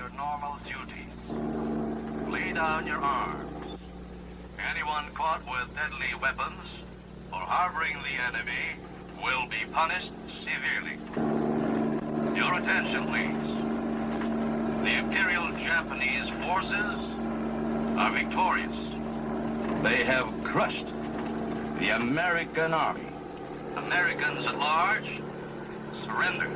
your normal duties. Lay down your arms. Anyone caught with deadly weapons or harboring the enemy will be punished severely. Your attention, please. The Imperial Japanese forces are victorious. They have crushed the American army. Americans at large, surrender.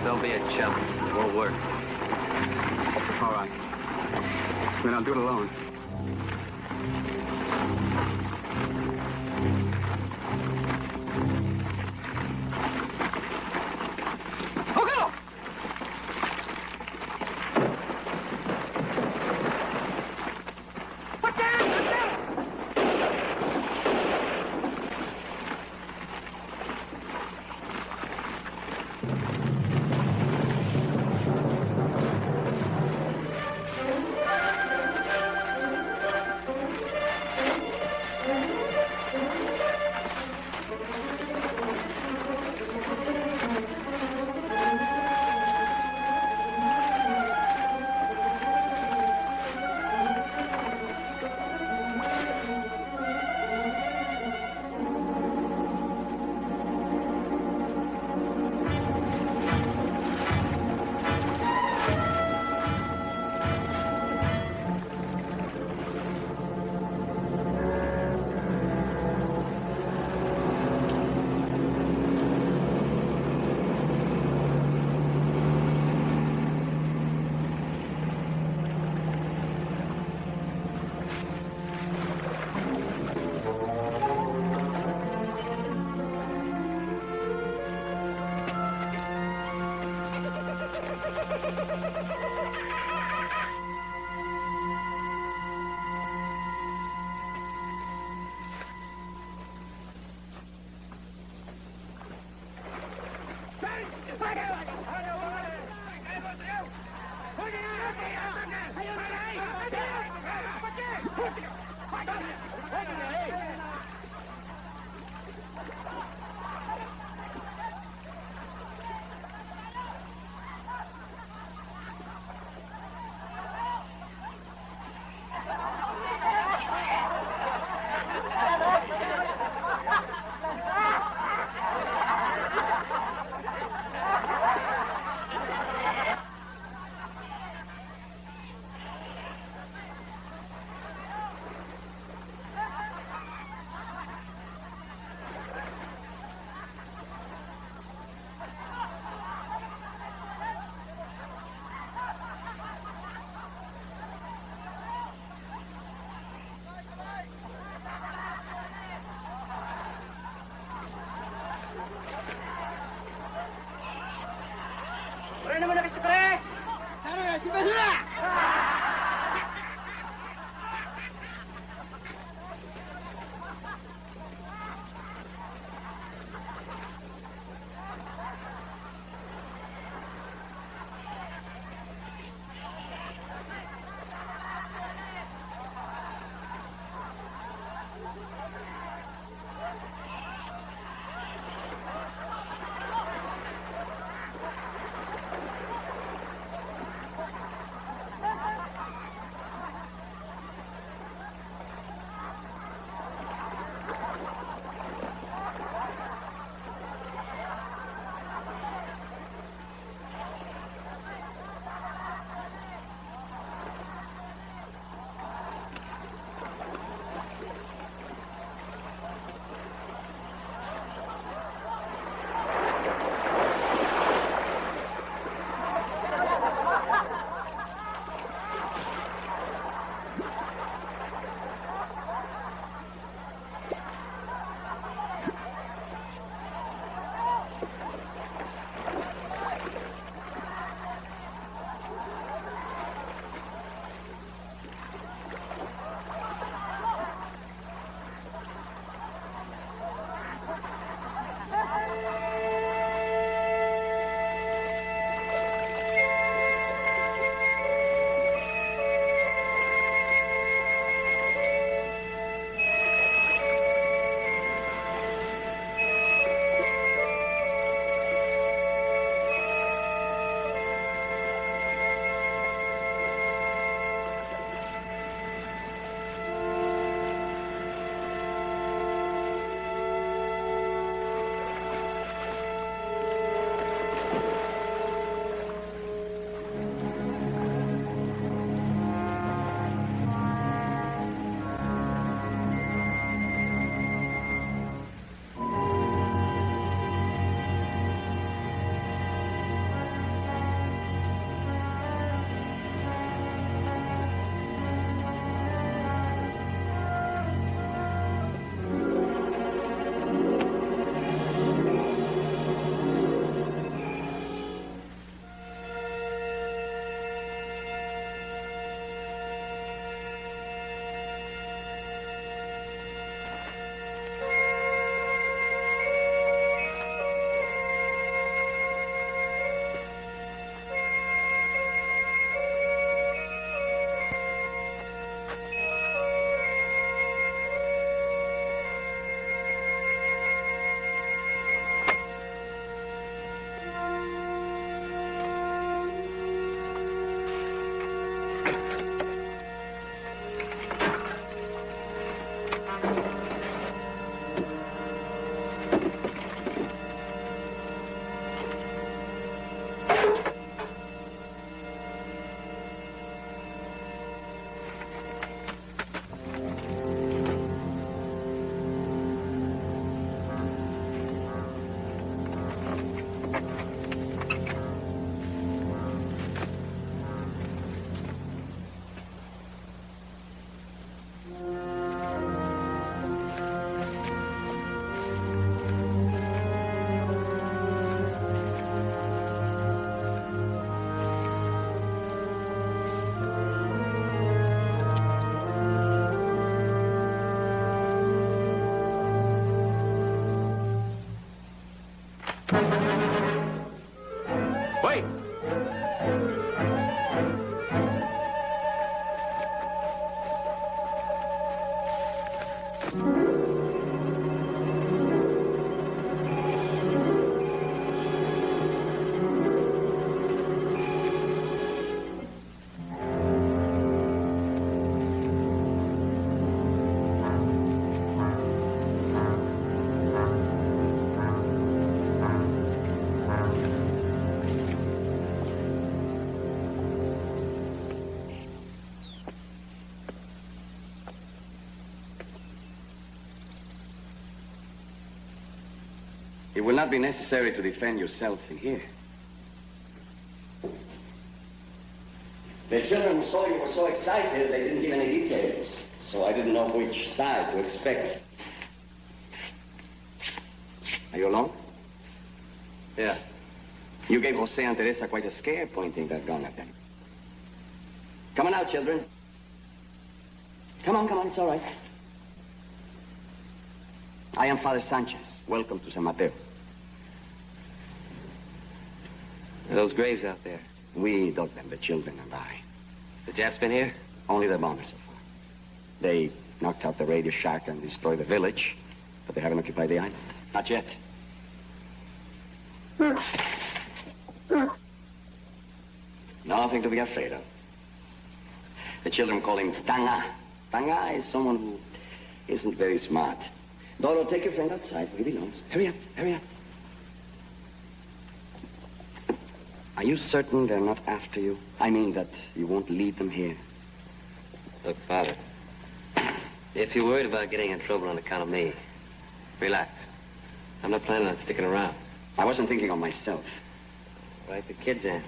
Don't be a chump. It won't work. All right. Then I'll do it alone. It will not be necessary to defend yourself in here. The children who saw you were so excited, they didn't give any details. So I didn't know which side to expect. Are you alone? Yeah. You gave Jose and Teresa quite a scare pointing that gun at them. Come on out, children. Come on, it's all right. I am Father Sanchez. Welcome to San Mateo. Are those graves out there? We dug them, the children and I. The Japs been here? Only the bombers so far. They knocked out the radio shack and destroyed the village, but they haven't occupied the island. Not yet. Nothing to be afraid of. The children call him Tanga. Tanga is someone who isn't very smart. Doro, take your friend outside where he belongs. Hurry up. Are you certain they're not after you? I mean that you won't leave them here. Look, Father, if you're worried about getting in trouble on account of me, relax. I'm not planning on sticking around. I wasn't thinking of myself. Right, the kids in.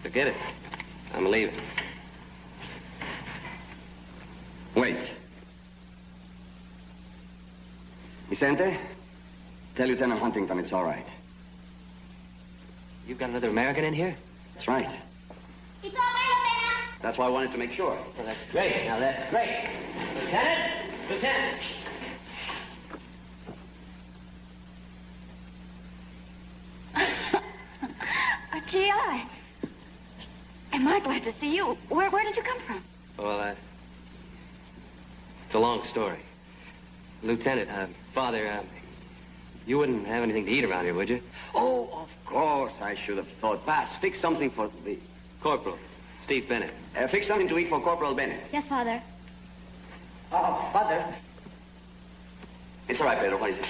Forget it. I'm leaving. Wait. Vicente, tell Lieutenant Huntington it's all right. You've got another American in here? That's right. It's all right, Sam. That's why I wanted to make sure. Well, that's great. Now, that's great. Lieutenant! Gee, am I glad to see you. Where did you come from? Well, it's a long story. Lieutenant, Father, you wouldn't have anything to eat around here, would you? Oh, of course, I should have thought. Pass, fix something for the... Corporal, Steve Bennett. Fix something to eat for Corporal Bennett. Yes, Father. Oh, Father. It's all right, Pedro. What is it?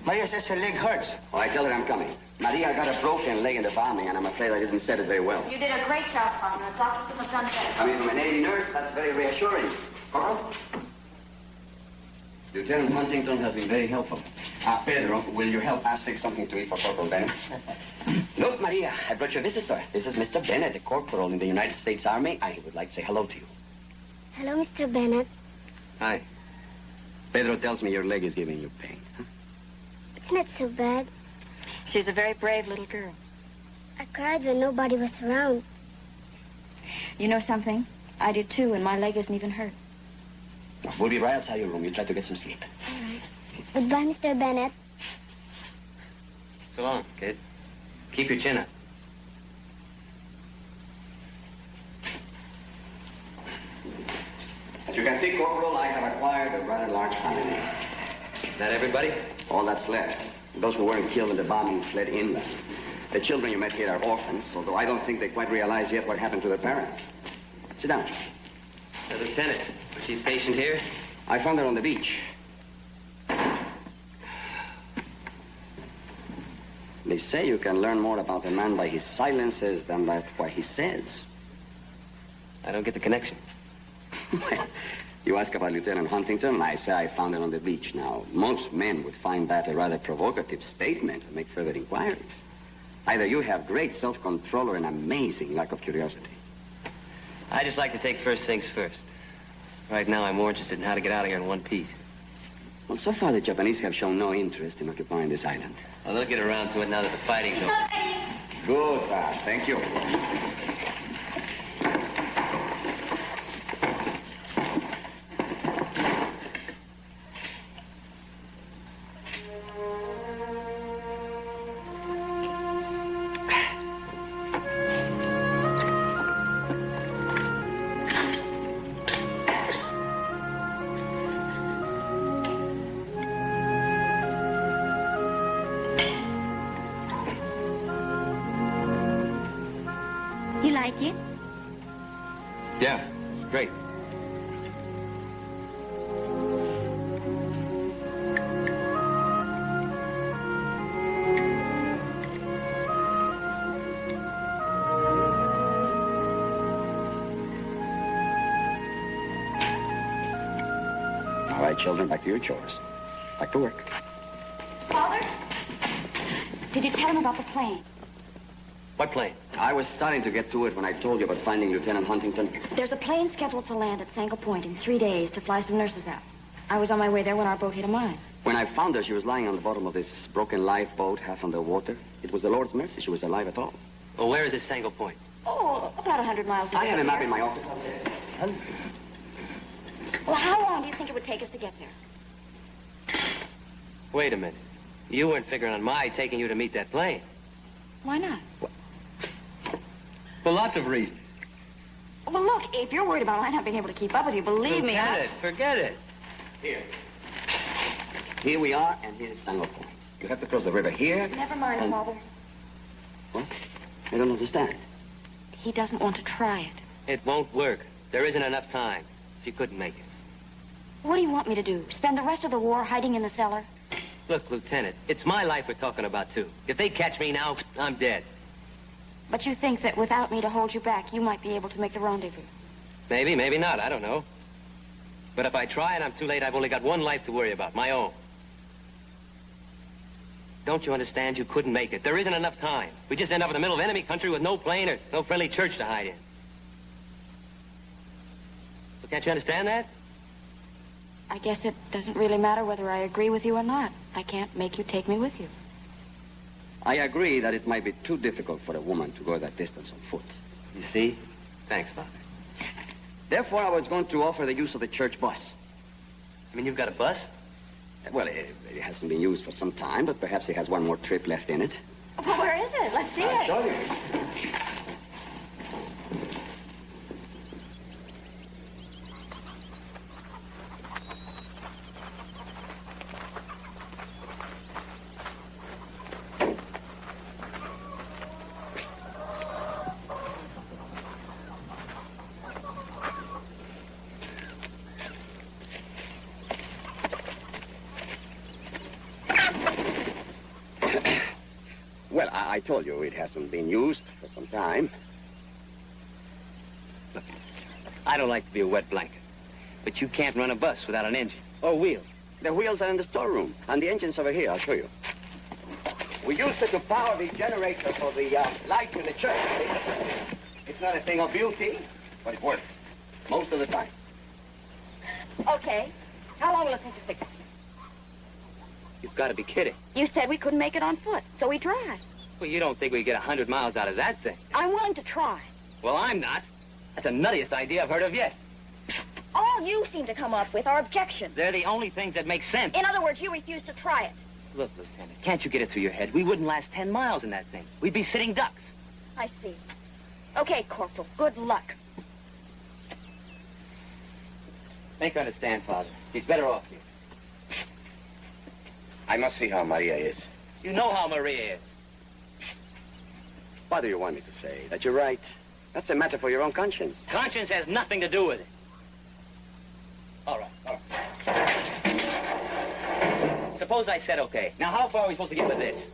Maria says her leg hurts. Oh, I tell her I'm coming. Maria got a broken leg in the bombing, and I'm afraid I didn't set it very well. You did a great job, Father. Doctor couldn't have done better. Coming from a Navy nurse, that's very reassuring. Corporal? Lieutenant Huntington has been very helpful. Pedro, will you help us fix something to eat for Corporal Bennett? Look, Maria, I brought you a visitor. This is Mr. Bennett, a corporal in the United States Army. I would like to say hello to you. Hello, Mr. Bennett. Hi. Pedro tells me your leg is giving you pain. Huh? It's not so bad. She's a very brave little girl. I cried when nobody was around. You know something? I did too, and my leg isn't even hurt. We'll be right outside your room. You try to get some sleep. All right. Goodbye, Mr. Bennett. So long, kid. Keep your chin up. As you can see, Corporal, I have acquired a rather large family. Is that everybody? All that's left. Those who weren't killed in the bombing fled inland. The children you met here are orphans, although I don't think they quite realize yet what happened to their parents. Sit down. Lieutenant, was she stationed here? I found her on the beach. They say you can learn more about a man by his silences than by what he says. I don't get the connection. Well, you ask about Lieutenant Huntington, and I say I found her on the beach. Now, most men would find that a rather provocative statement and make further inquiries. Either you have great self-control or an amazing lack of curiosity. I just like to take first things first. Right now, I'm more interested in how to get out of here in one piece. Well, so far the Japanese have shown no interest in occupying this island. Well, they'll get around to it now that the fighting's over. Good, Bob. Thank you. You like it? Yeah, great. All right, children, back to your chores. Back to work. Father? Did you tell him about the plane? What plane? I was starting to get to it when I told you about finding Lieutenant Huntington. There's a plane scheduled to land at Sangle Point in 3 days to fly some nurses out. I was on my way there when our boat hit a mine. When I found her, she was lying on the bottom of this broken lifeboat, half underwater. It was the Lord's mercy she was alive at all. Well, where is this Sangle Point? Oh, about 100 miles away. I have a map here. in my office. Well, how long do you think it would take us to get there? Wait a minute. You weren't figuring on my taking you to meet that plane. Why not? For lots of reasons. Well, look, if you're worried about my not being able to keep up with you, believe me, Forget it. Here. Here we are, and here's Sangle Point. You have to cross the river here. Never mind, and... Father. What? I don't understand. He doesn't want to try it. It won't work. There isn't enough time. She couldn't make it. What do you want me to do? Spend the rest of the war hiding in the cellar? Look, Lieutenant, it's my life we're talking about, too. If they catch me now, I'm dead. But you think that without me to hold you back, you might be able to make the rendezvous? Maybe, maybe not. I don't know. But if I try and I'm too late, I've only got one life to worry about, my own. Don't you understand? You couldn't make it. There isn't enough time. We just end up in the middle of enemy country with no plane or no friendly church to hide in. Well, can't you understand that? I guess it doesn't really matter whether I agree with you or not. I can't make you take me with you. I agree that it might be too difficult for a woman to go that distance on foot. You see? Thanks, Father. Therefore, I was going to offer the use of the church bus. I mean, you've got a bus? Well, it hasn't been used for some time, but perhaps it has one more trip left in it. Well, where is it? Let's see I it. told you. Well, I told you it hasn't been used for some time. Look, I don't like to be a wet blanket, but you can't run a bus without an engine or wheels. The wheels are in the storeroom, and the engine's over here. I'll show you. We used it to power the generator for the lights in the church. It's not a thing of beauty, but it works most of the time. Okay. How long will it take to fix it? You've got to be kidding. You said we couldn't make it on foot, so we tried. Well, you don't think we get 100 miles out of that thing? I'm willing to try. Well, I'm not. That's the nuttiest idea I've heard of yet. All you seem to come up with are objections. They're the only things that make sense. In other words, you refuse to try it. Look, Lieutenant, can't you get it through your head? We wouldn't last 10 miles in that thing. We'd be sitting ducks. I see. Okay, Corporal, good luck. Make her understand, Father. He's better off here. I must see how Maria is. You know how Maria is. What do you want me to say? That you're right? That's a matter for your own conscience. Conscience has nothing to do with it. All right, all right. Suppose I said okay. Now, how far are we supposed to get with this?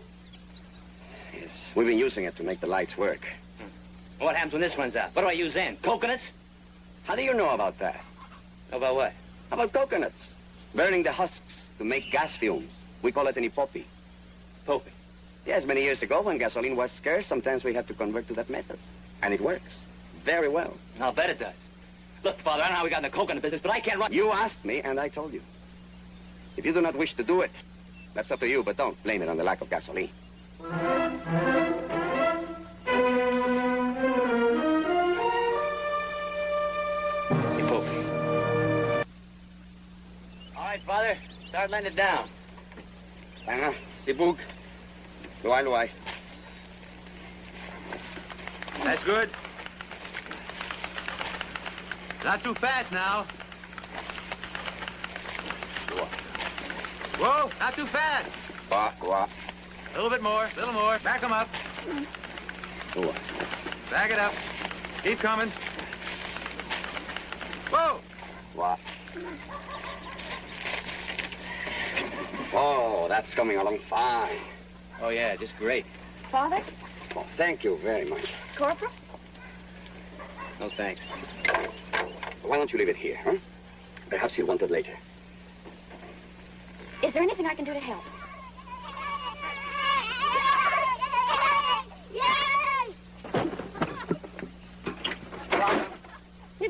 Yes. We've been using it to make the lights work. What happens when this runs out? What do I use then? Coconuts? How do you know about that? About what? About coconuts. Burning the husks to make gas fumes. We call it an ipopi. Poppy. Yes, many years ago when gasoline was scarce, sometimes we had to convert to that method. And it works. Very well. I'll bet it does. Look, Father, I don't know how we got in the coconut business, but I can't run... You asked me, and I told you. If you do not wish to do it, that's up to you, but don't blame it on the lack of gasoline. Poppy. All right, Father, start letting it down. Tanga, sibug. Luay, luay. That's good. Not too fast now. Whoa, not too fast. Wah, wah. A little bit more, a little more. Back 'em up. Wah. Back it up. Keep coming. Whoa! Wah. Oh, that's coming along fine. Oh, yeah, just great. Father? Oh, thank you very much. Corporal? No, thanks. Why don't you leave it here, huh? Perhaps he'll want it later. Is there anything I can do to help?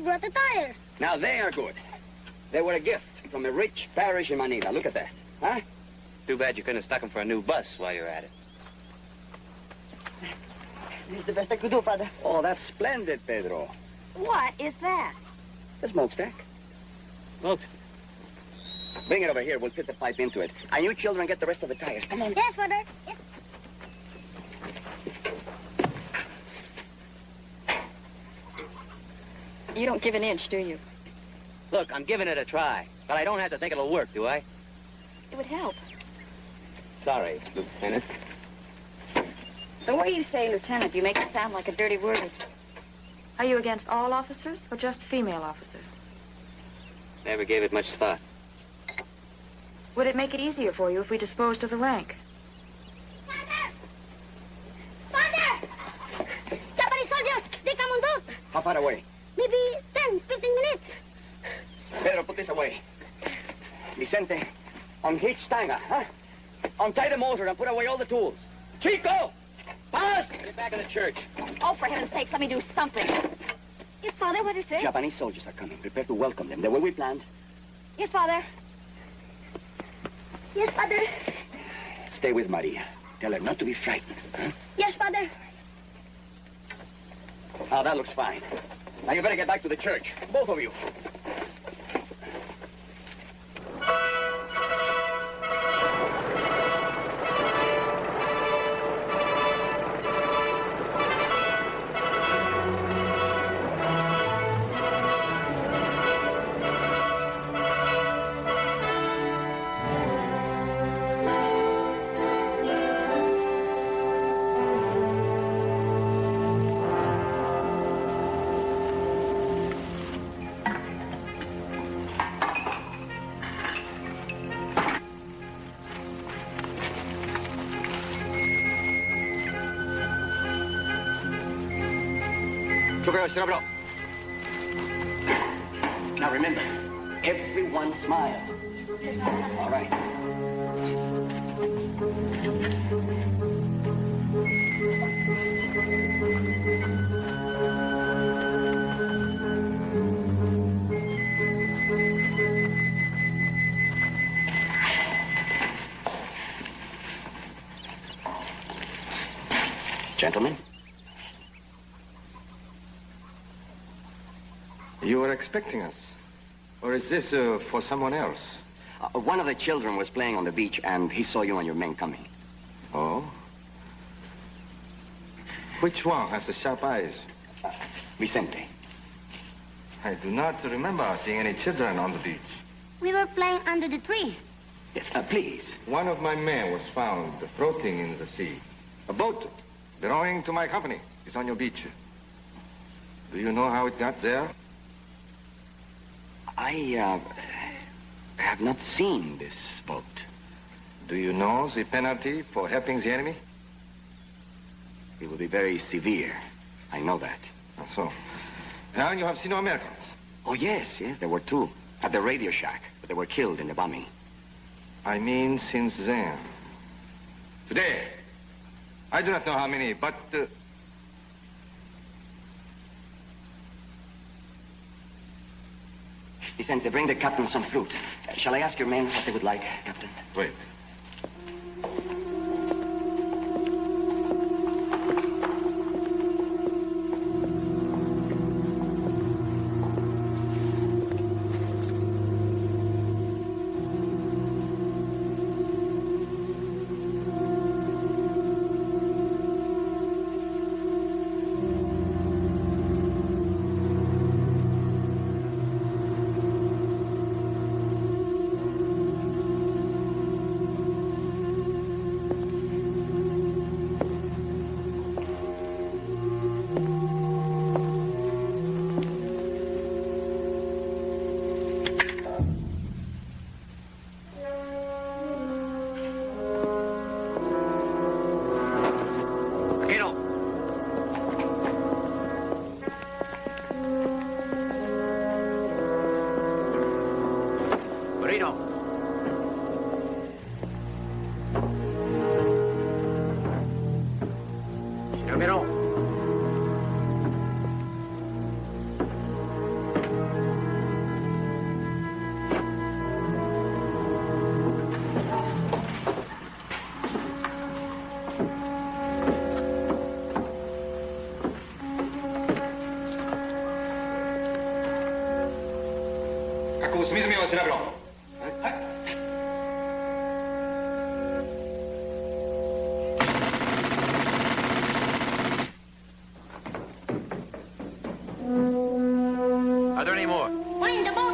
brought the tires. Now, they are good. They were a gift from a rich parish in Manila. Look at that. Huh? Too bad you couldn't have stuck him for a new bus while you're at it. This is the best I could do, Father. Oh, that's splendid, Pedro. What is that? The smokestack. Folks, Bring it over here. We'll fit the pipe into it. And you children get the rest of the tires. Come on. Yes, Father. Yes. You don't give an inch, do you? look, I'm giving it a try. But I don't have to think it'll work, do I? It would help. Sorry, Lieutenant. The way you say lieutenant, you make it sound like a dirty word. Are you against all officers or just female officers? Never gave it much thought. Would it make it easier for you if we disposed of the rank? Father! Father! Japanese soldiers! They come on boat! How far away? Maybe 10, 15 minutes. Pedro, put this away. Vicente, unhitch tanga, huh? Untie the motor and put away all the tools. Chico! Pass! Get back in the church. Oh, for heaven's sake, let me do something. Yes, Father, what is it? Japanese soldiers are coming. Prepare to welcome them the way we planned. Yes, Father. Yes, Father. Stay with Maria. Tell her not to be frightened. Huh? Yes, Father. Oh, that looks fine. Now you better get back to the church. Both of you. Now remember, everyone smile. All right. Gentlemen. You were expecting us? Or is this for someone else? One of the children was playing on the beach, and he saw you and your men coming. Oh? Which one has the sharp eyes? Vicente. I do not remember seeing any children on the beach. We were playing under the tree. Yes, please. One of my men was found floating in the sea. A boat belonging to my company is on your beach. Do you know how it got there? I have not seen this boat. Do you know the penalty for helping the enemy? It will be very severe. I know that. So. And you have seen no Americans? Oh, yes, there were two. At the radio shack, but they were killed in the bombing. I mean, since then. Today. I do not know how many, but... Vicente, bring the captain some fruit. Shall I ask your men what they would like, Captain? Wait. 자꾸 스미스미와 지나가라. Are there any more? One in the boat.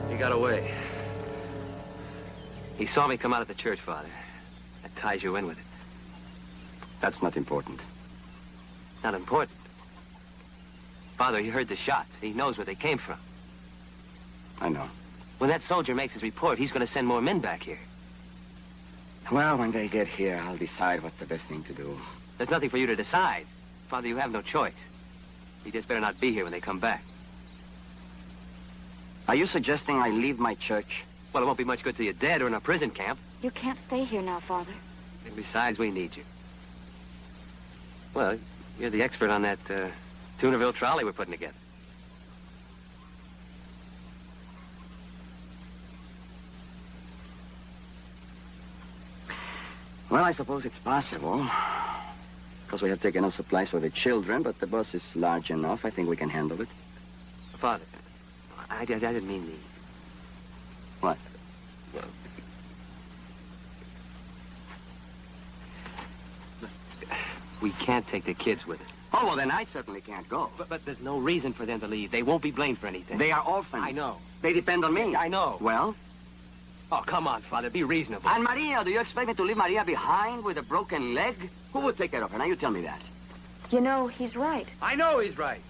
He got away. He saw me come out of the church, Father. That ties you in with it. That's not important. Not important. Father, he heard the shots. He knows where they came from. I know. When that soldier makes his report, he's going to send more men back here. Well, when they get here, I'll decide what's the best thing to do. There's nothing for you to decide. Father, you have no choice. You just better not be here when they come back. Are you suggesting I leave my church? Well, it won't be much good till you're dead or in a prison camp. You can't stay here now, Father. And besides, we need you. Well, you're the expert on that Tunerville trolley we're putting together. Well, I suppose it's possible. Because we have taken enough supplies for the children, but the bus is large enough. I think we can handle it. Father, I didn't mean the... What? Well, we can't take the kids with us. Oh, well, then I certainly can't go. But there's no reason for them to leave. They won't be blamed for anything. They are orphans. I know. They depend on me. I know. Well? Oh, come on, Father. Be reasonable. And Maria, do you expect me to leave Maria behind with a broken leg? Who would take care of her? Now, you tell me that. You know, he's right. I know he's right.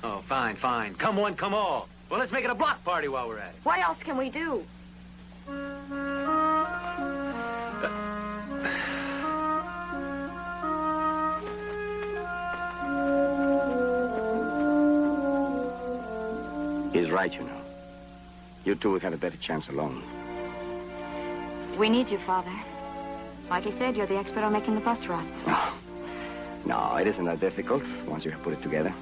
Oh, fine, fine. Come one, come all. Well, let's make it a block party while we're at it. What else can we do? He's right, you know. You two would have a better chance alone. We need you, Father. Like he said, you're the expert on making the bus run. No, it isn't that difficult once you have put it together.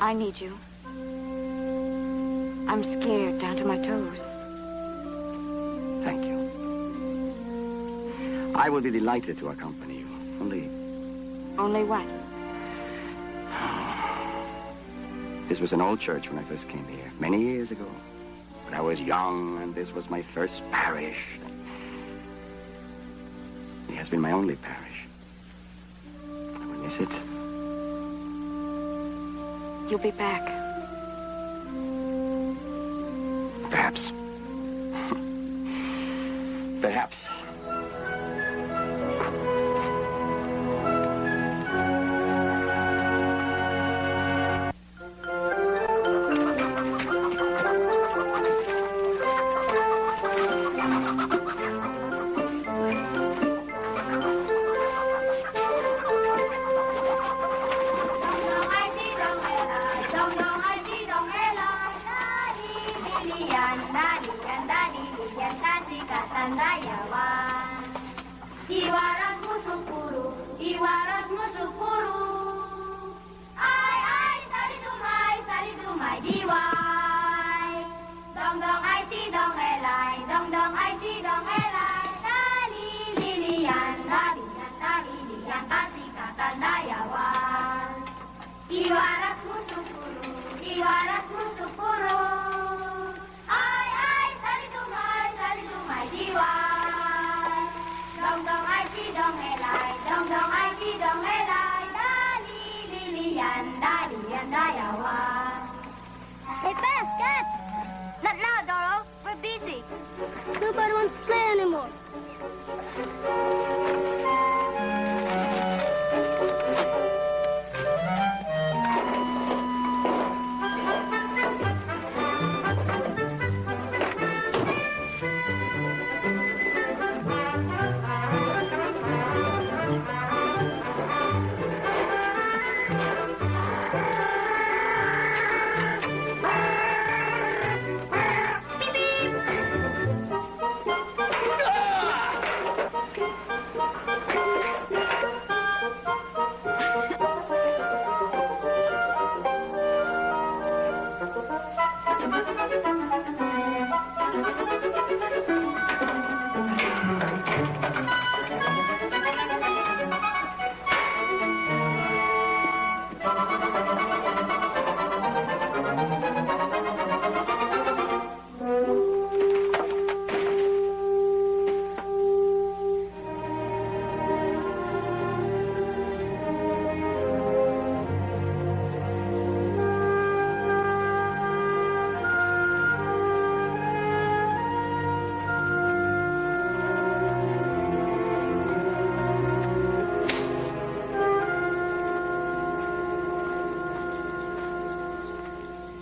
I need you. I'm scared down to my toes. Thank you. I would be delighted to accompany you. Only what? This was an old church when I first came here, many years ago. When I was young, and this was my first parish. It has been my only parish. I will miss it. You'll be back. Perhaps. Perhaps. Dong dong I see dong elai, dong dong I see dong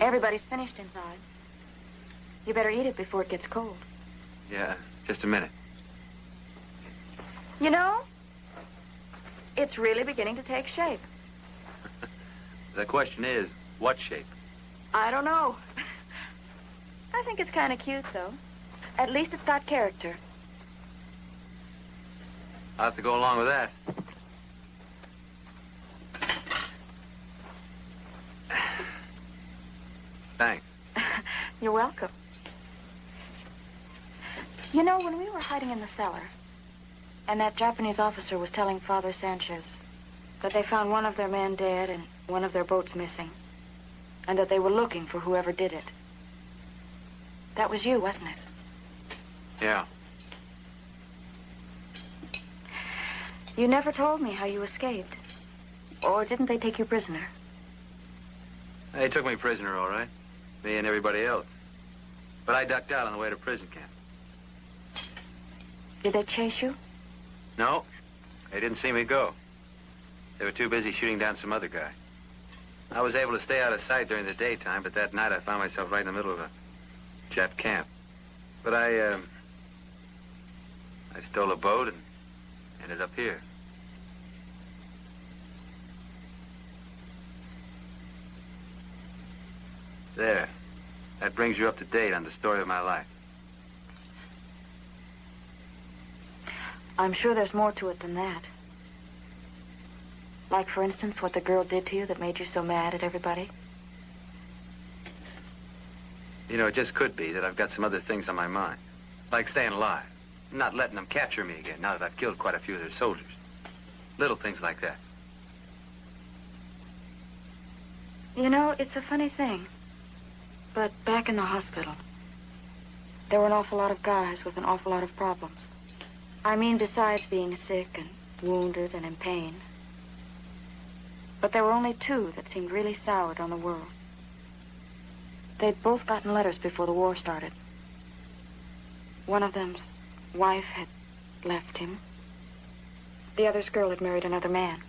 Everybody's finished inside. You better eat it before it gets cold. Yeah, just a minute. You know, it's really beginning to take shape. The question is, what shape? I don't know. I think it's kind of cute, though. At least it's got character. I'll have to go along with that. Thanks. You're welcome. You know, when we were hiding in the cellar, and that Japanese officer was telling Father Sanchez that they found one of their men dead and one of their boats missing, and that they were looking for whoever did it. That was you, wasn't it? Yeah. You never told me how you escaped. Or didn't they take you prisoner? They took me prisoner, all right. Me and everybody else. But I ducked out on the way to prison camp. Did they chase you? No, they didn't see me go. They were too busy shooting down some other guy. I was able to stay out of sight during the daytime, but that night I found myself right in the middle of a Jap camp. But I stole a boat and ended up here. There. That brings you up to date on the story of my life. I'm sure there's more to it than that. Like, for instance, what the girl did to you that made you so mad at everybody. You know, it just could be that I've got some other things on my mind. Like staying alive. Not letting them capture me again now that I've killed quite a few of their soldiers. Little things like that. You know, it's a funny thing. But back in the hospital, there were an awful lot of guys with an awful lot of problems. I mean, besides being sick and wounded and in pain. But there were only two that seemed really soured on the world. They'd both gotten letters before the war started. One of them's wife had left him. The other's girl had married another man.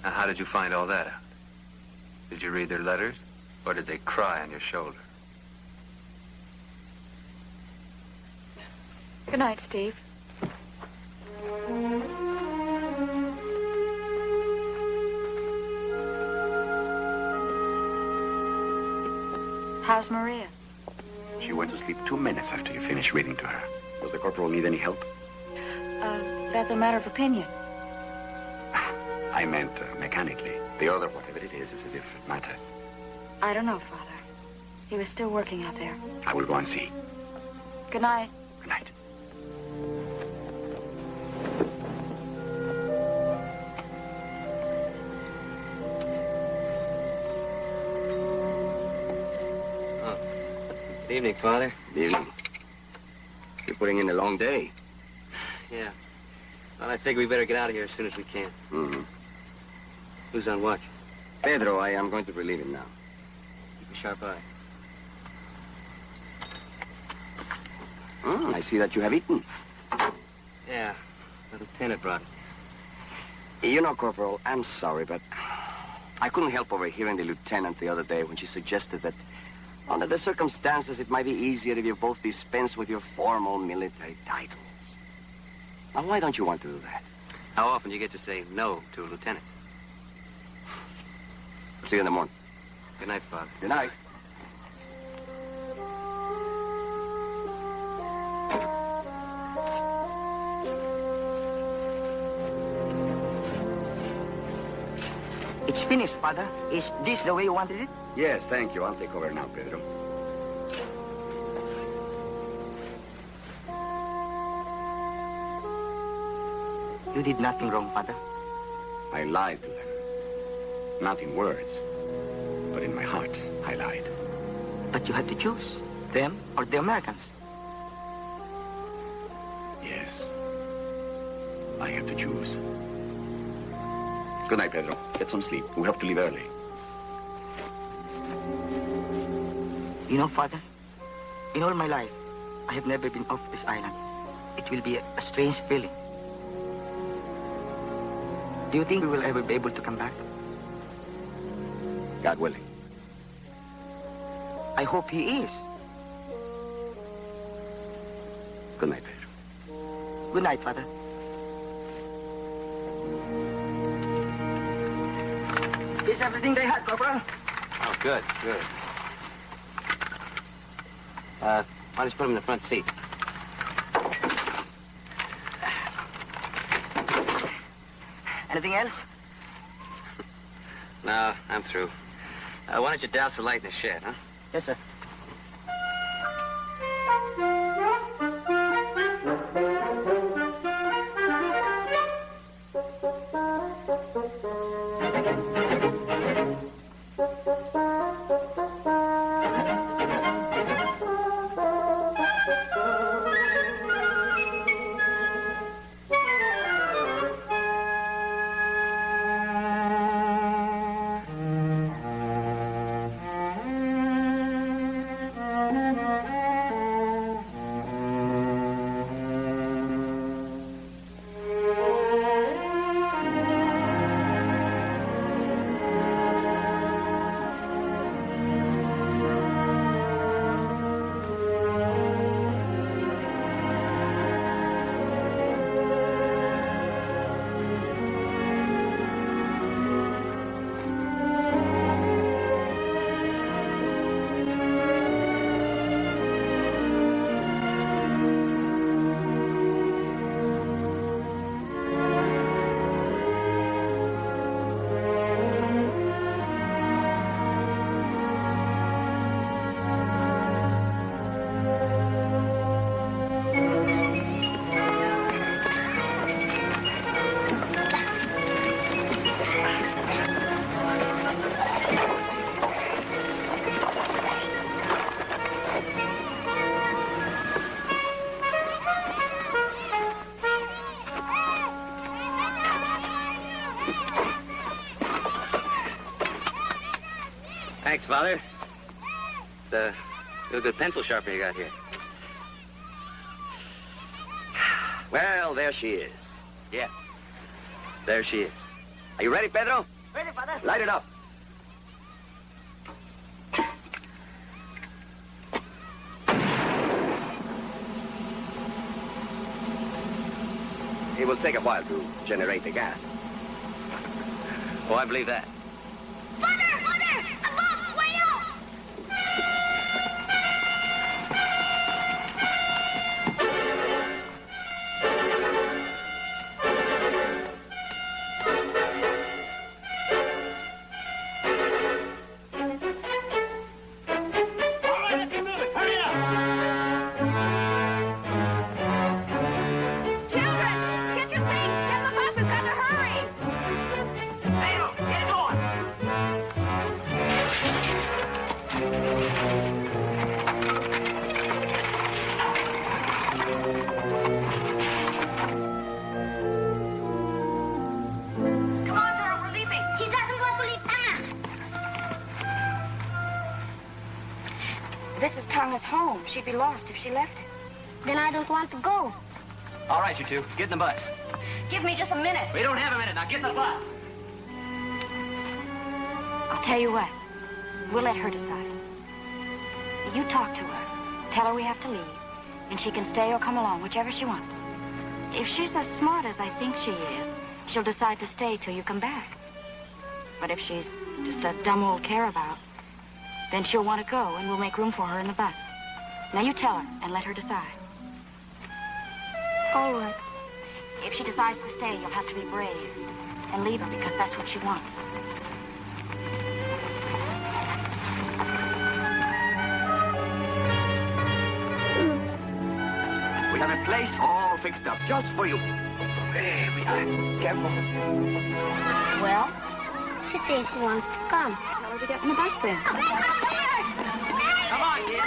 Now, how did you find all that out? Did you read their letters, or did they cry on your shoulder? Good night, Steve. How's Maria? She went to sleep 2 minutes after you finished reading to her. Does the corporal need any help? That's a matter of opinion. I meant mechanically. The other, whatever it is a different matter. I don't know, Father. He was still working out there. I will go and see. Good night. Good night. Good evening, Father. Good evening. You're putting in a long day. Yeah. Well, I figure we better get out of here as soon as we can. Mm-hmm. Who's on watch? Pedro, I am going to relieve him now. Keep a sharp eye. I see that you have eaten. Yeah. The lieutenant brought it. You know, Corporal, I'm sorry, but I couldn't help overhearing the lieutenant the other day when she suggested that under the circumstances, it might be easier if you both dispense with your formal military titles. Now, why don't you want to do that? How often do you get to say no to a lieutenant? See you in the morning. Good night, Father. Good night. It's finished, Father. Is this the way you wanted it? Yes, thank you. I'll take over now, Pedro. You did nothing wrong, Father. I lied to them. Not in words, but in my heart, I lied. But you had to choose. Them or the Americans. Yes. I have to choose. Good night, Pedro. Get some sleep. We have to leave early. You know, Father, in all my life, I have never been off this island. It will be a strange feeling. Do you think we will ever be able to come back? God willing. I hope he is. Good night, Pedro. Good night, Father. Is everything they had, Corporal? Oh, good, good. Why don't you put him in the front seat? Anything else? No, I'm through. Why don't you douse the light in the shed, huh? Yes, sir. Thanks, Father. It's a real good pencil sharpener you got here. Well, there she is. Yeah. There she is. Are you ready, Pedro? Ready, Father. Light it up. It will take a while to generate the gas. Oh, I believe that. Mother! I'm lost! Way out! This is Tonga's home. She'd be lost if she left it. Then I don't want to go. All right, you two. Get in the bus. Give me just a minute. We don't have a minute. Now get in the bus. I'll tell you what. We'll let her decide. You talk to her. Tell her we have to leave. And she can stay or come along, whichever she wants. If she's as smart as I think she is, she'll decide to stay till you come back. But if she's just a dumb old carabout, then she'll want to go, and we'll make room for her in the bus. Now you tell her and let her decide. All right. If she decides to stay, you'll have to be brave and leave her because that's what she wants. We have a place all fixed up just for you. There we are. Careful. Well, she says she wants to come. Tell her to get in the bus then. Come on, kid.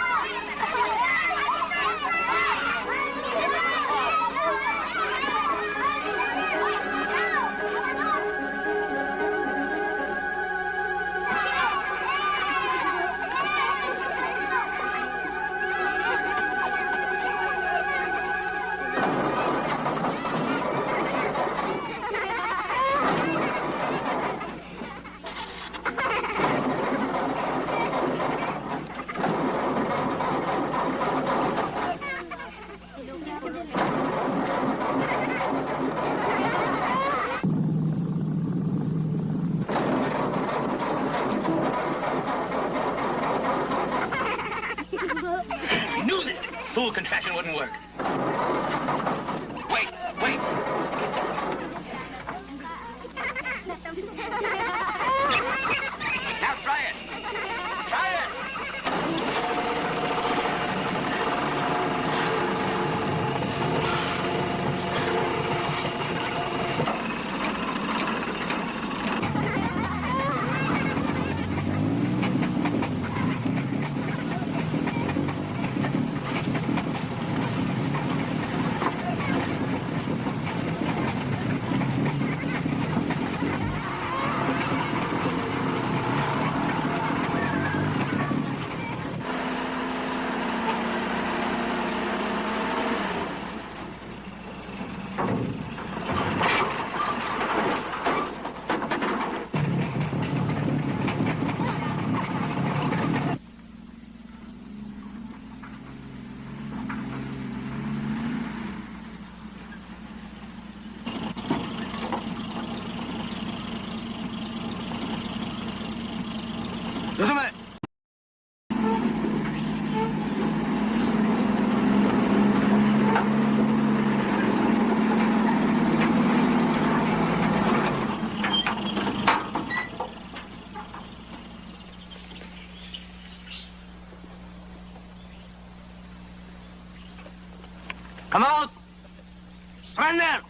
Run there!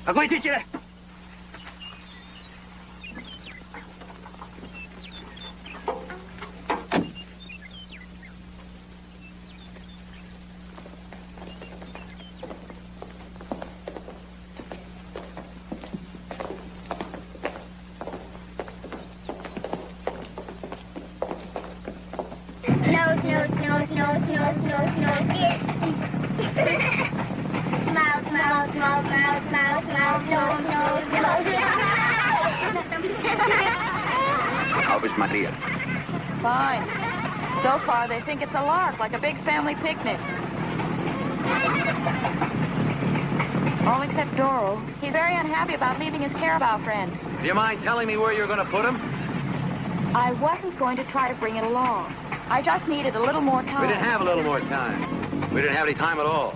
Какой тече? How was Maria? Fine. So far, they think it's a lark, like a big family picnic. All except Doro. He's very unhappy about leaving his Carabao friend. Do you mind telling me where you're going to put him? I wasn't going to try to bring it along. I just needed a little more time. We didn't have a little more time. We didn't have any time at all.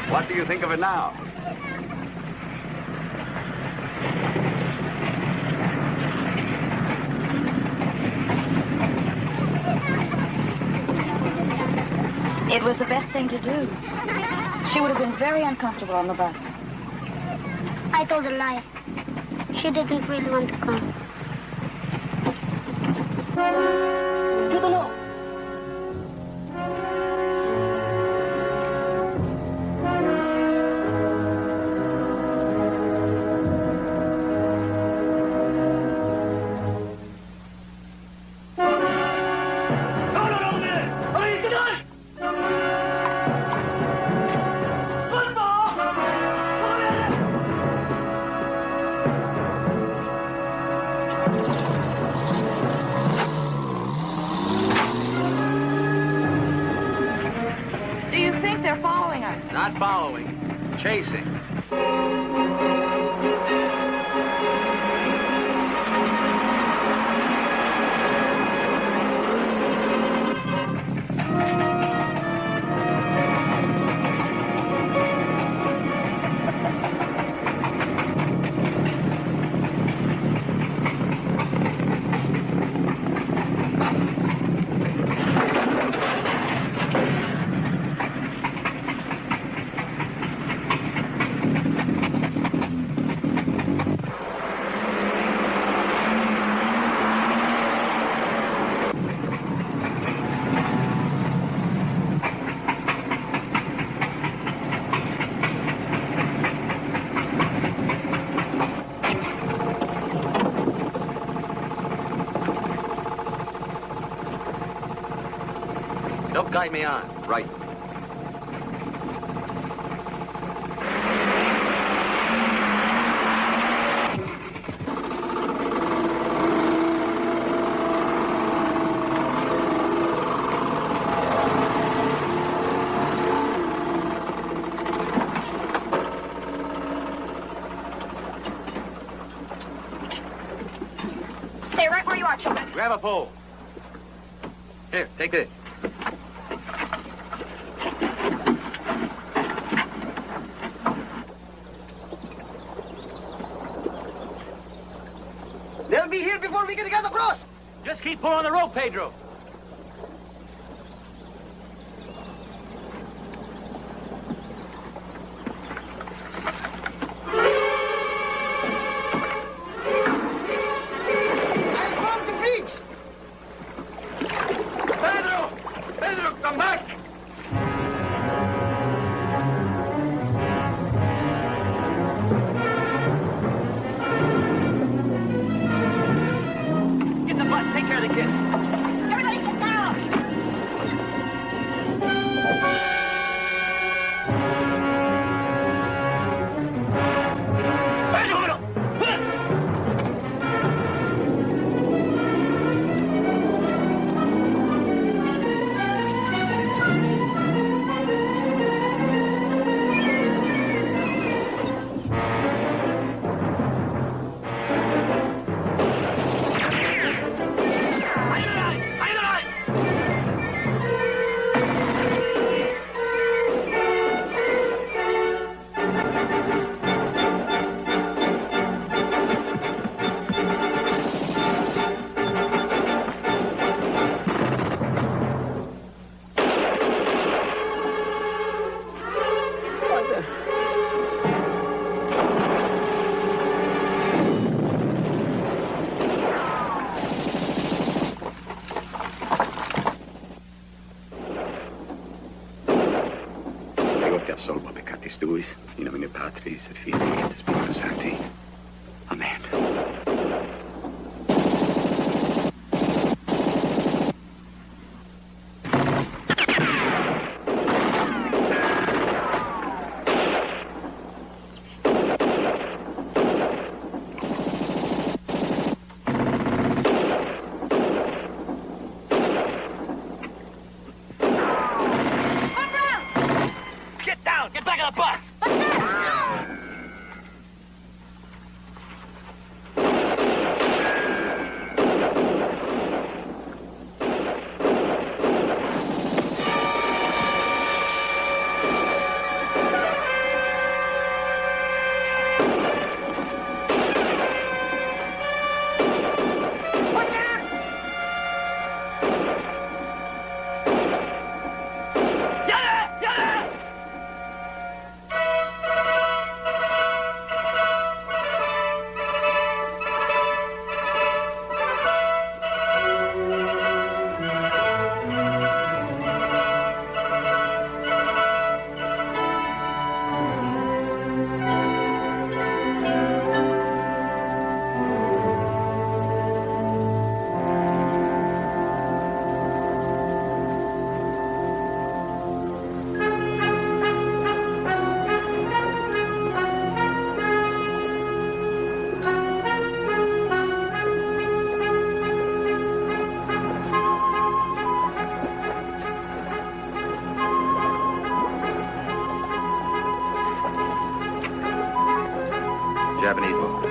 What do you think of it now? It was the best thing to do. She would have been very uncomfortable on the bus. I told a lie. She didn't really want to come. Not following, chasing. Don't guide me on. Right. Stay right where you are, children. Grab a pole. Here, take this. They'll be here before we can get across. Just keep pulling the rope, Pedro. I found the bridge. Pedro! Pedro, come back! Get the bus. Take care of the kids. Everybody solvo peccatis tuis, in nomine Patris et Filii et Spiritus Sancti. Amen. Japanese boat.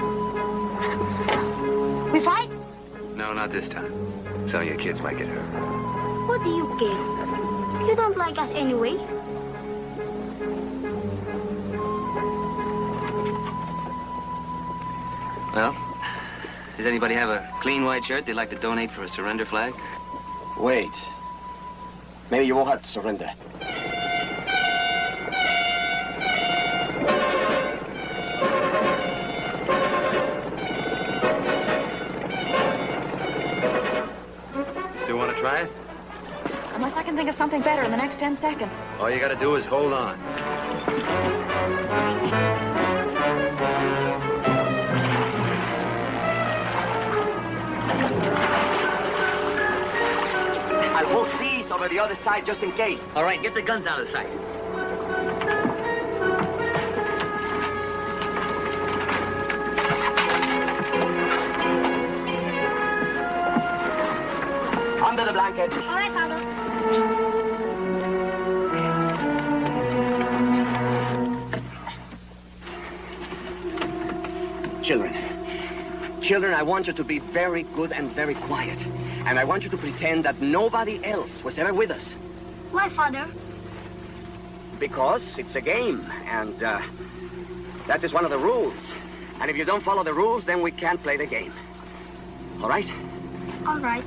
We fight? No, not this time. Some of your kids might get hurt. What do you care? You don't like us anyway. Well, does anybody have a clean white shirt they'd like to donate for a surrender flag? Wait. Maybe you won't have to surrender. Still want to try it? Unless I can think of something better in the next 10 seconds. All you got to do is hold on. I'll hold these over the other side just in case. All right, get the guns out of the sight. Under the blanket. All right, Father. Children, I want you to be very good and very quiet. And I want you to pretend that nobody else was ever with us. Why, Father? Because it's a game, and that is one of the rules. And if you don't follow the rules, then we can't play the game. All right? All right.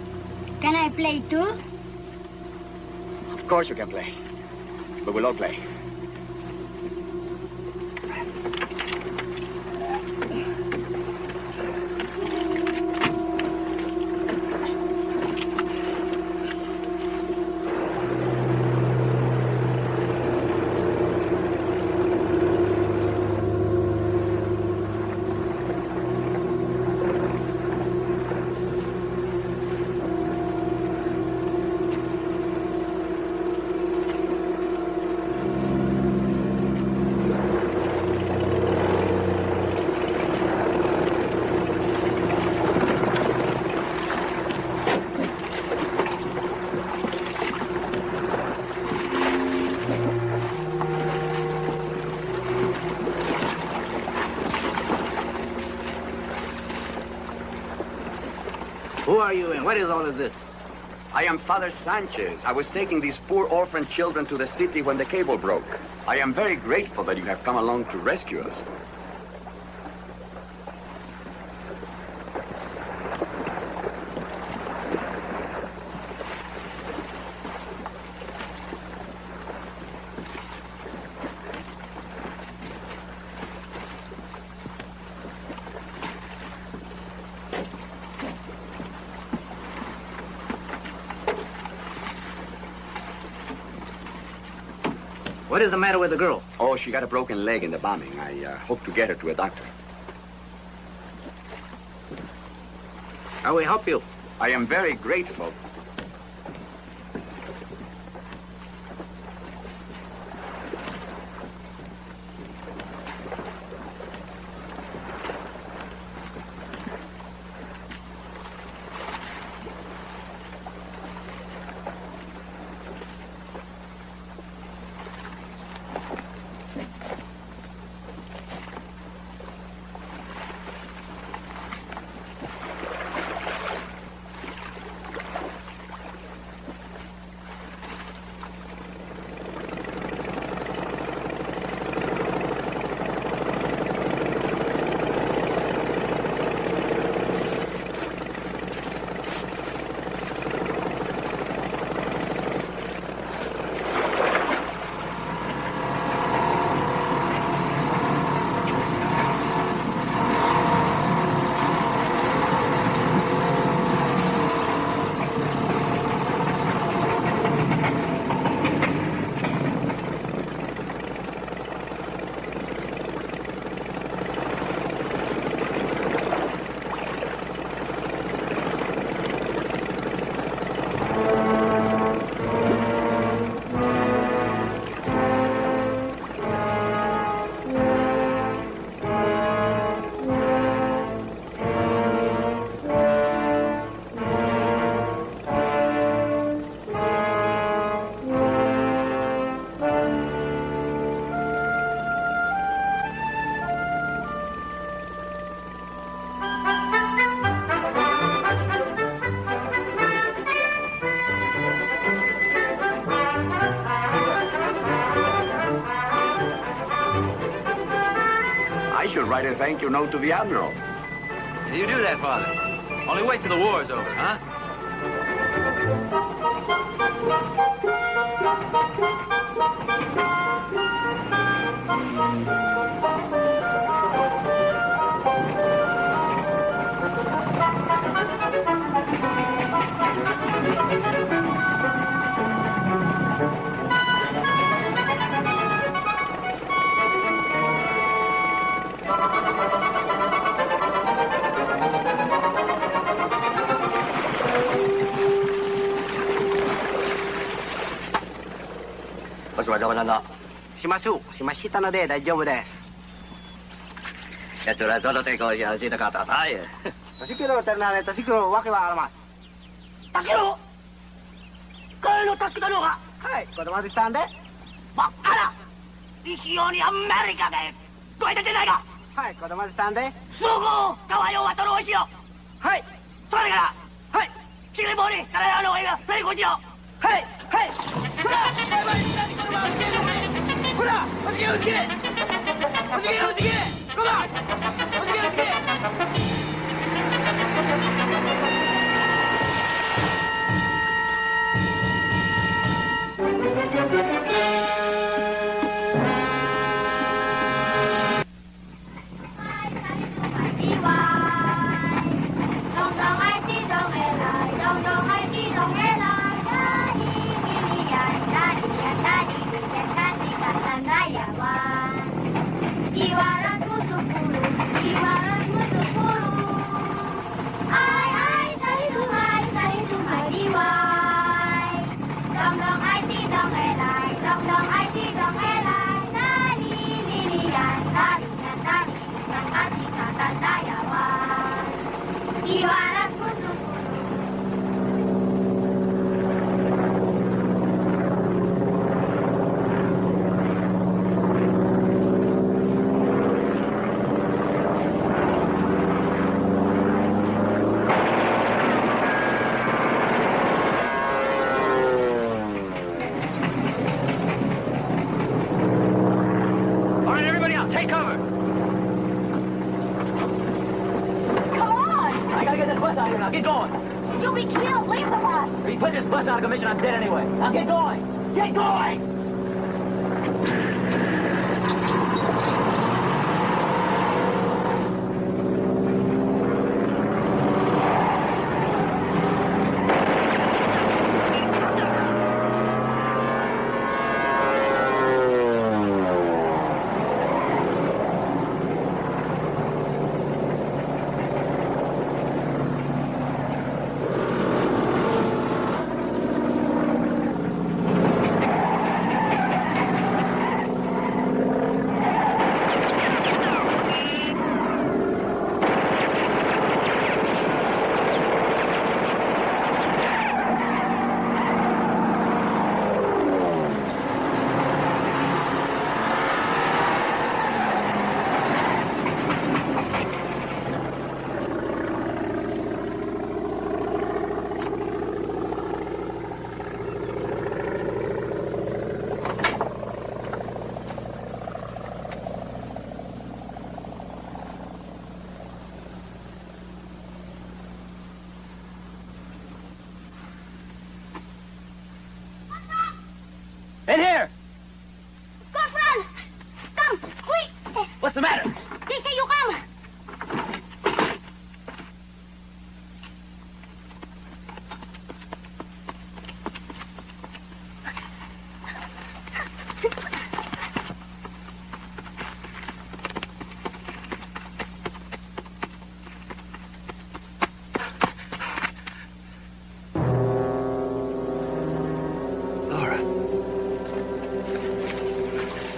Can I play too? Of course you can play. We will all play. Who are you and what is all of this? I am Father Sanchez. I was taking these poor orphan children to the city when the cable broke. I am very grateful that you have come along to rescue us. What is the matter with the girl? Oh, she got a broken leg in the bombing. I hope to get her to a doctor. How we help you? I am very grateful. Write a thank you note to the Admiral. Can you do that, Father? Only wait till the war's over, huh?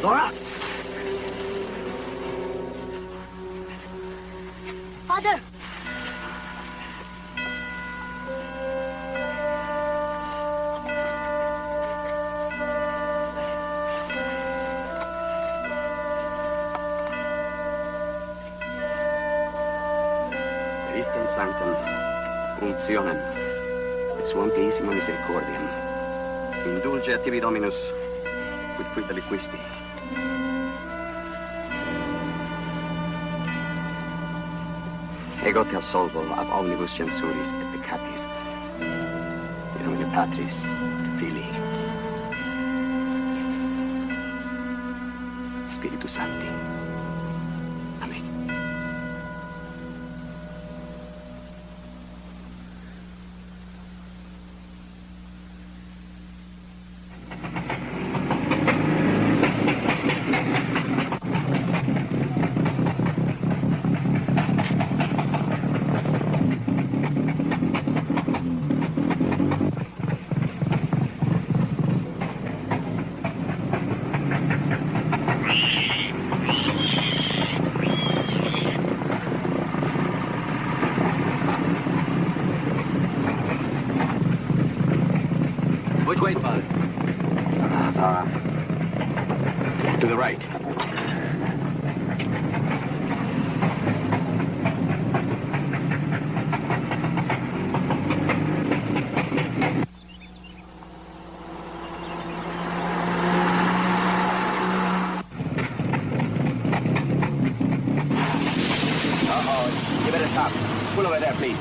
Laura? Father! Christum sanctum, unctionem, et suam peissima misericordiam. Indulge tibi Dominus, quid quid aliquisti. Ego te absolvo ab omnibus censuris et peccatis. In nomine Patris, Filii, Spiritus Sancti. Amen. Which way, Father? To the right. Uh-oh. You better stop. Pull over there, please.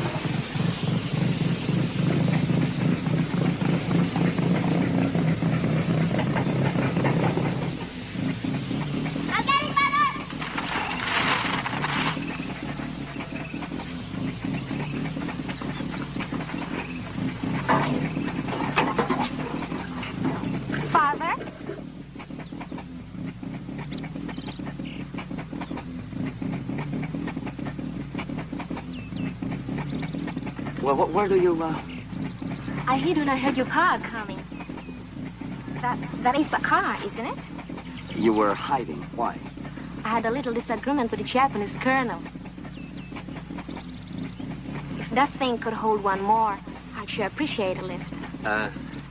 I'm getting better! Father? Well, where do you, I hid when I heard your car coming. That is a car, isn't it? You were hiding. Why? I had a little disagreement with the Japanese colonel. If that thing could hold one more, I'd sure appreciate a lift.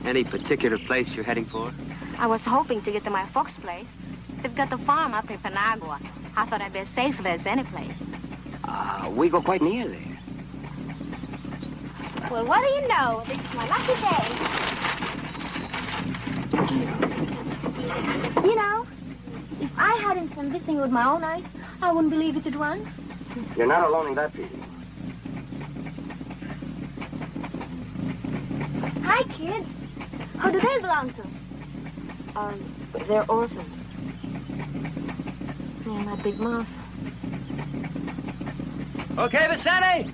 Any particular place you're heading for? I was hoping to get to my folks' place. They've got the farm up in Panagua. I thought I'd be as safe there as any place. We go quite near there. Well, what do you know? This is my lucky day. You know, if I hadn't seen this thing with my own eyes, I wouldn't believe it would run. You're not alone in that feeling. Hi, kids. Who do they belong to? They're orphans. Me and my big mouth. Okay, Vicente?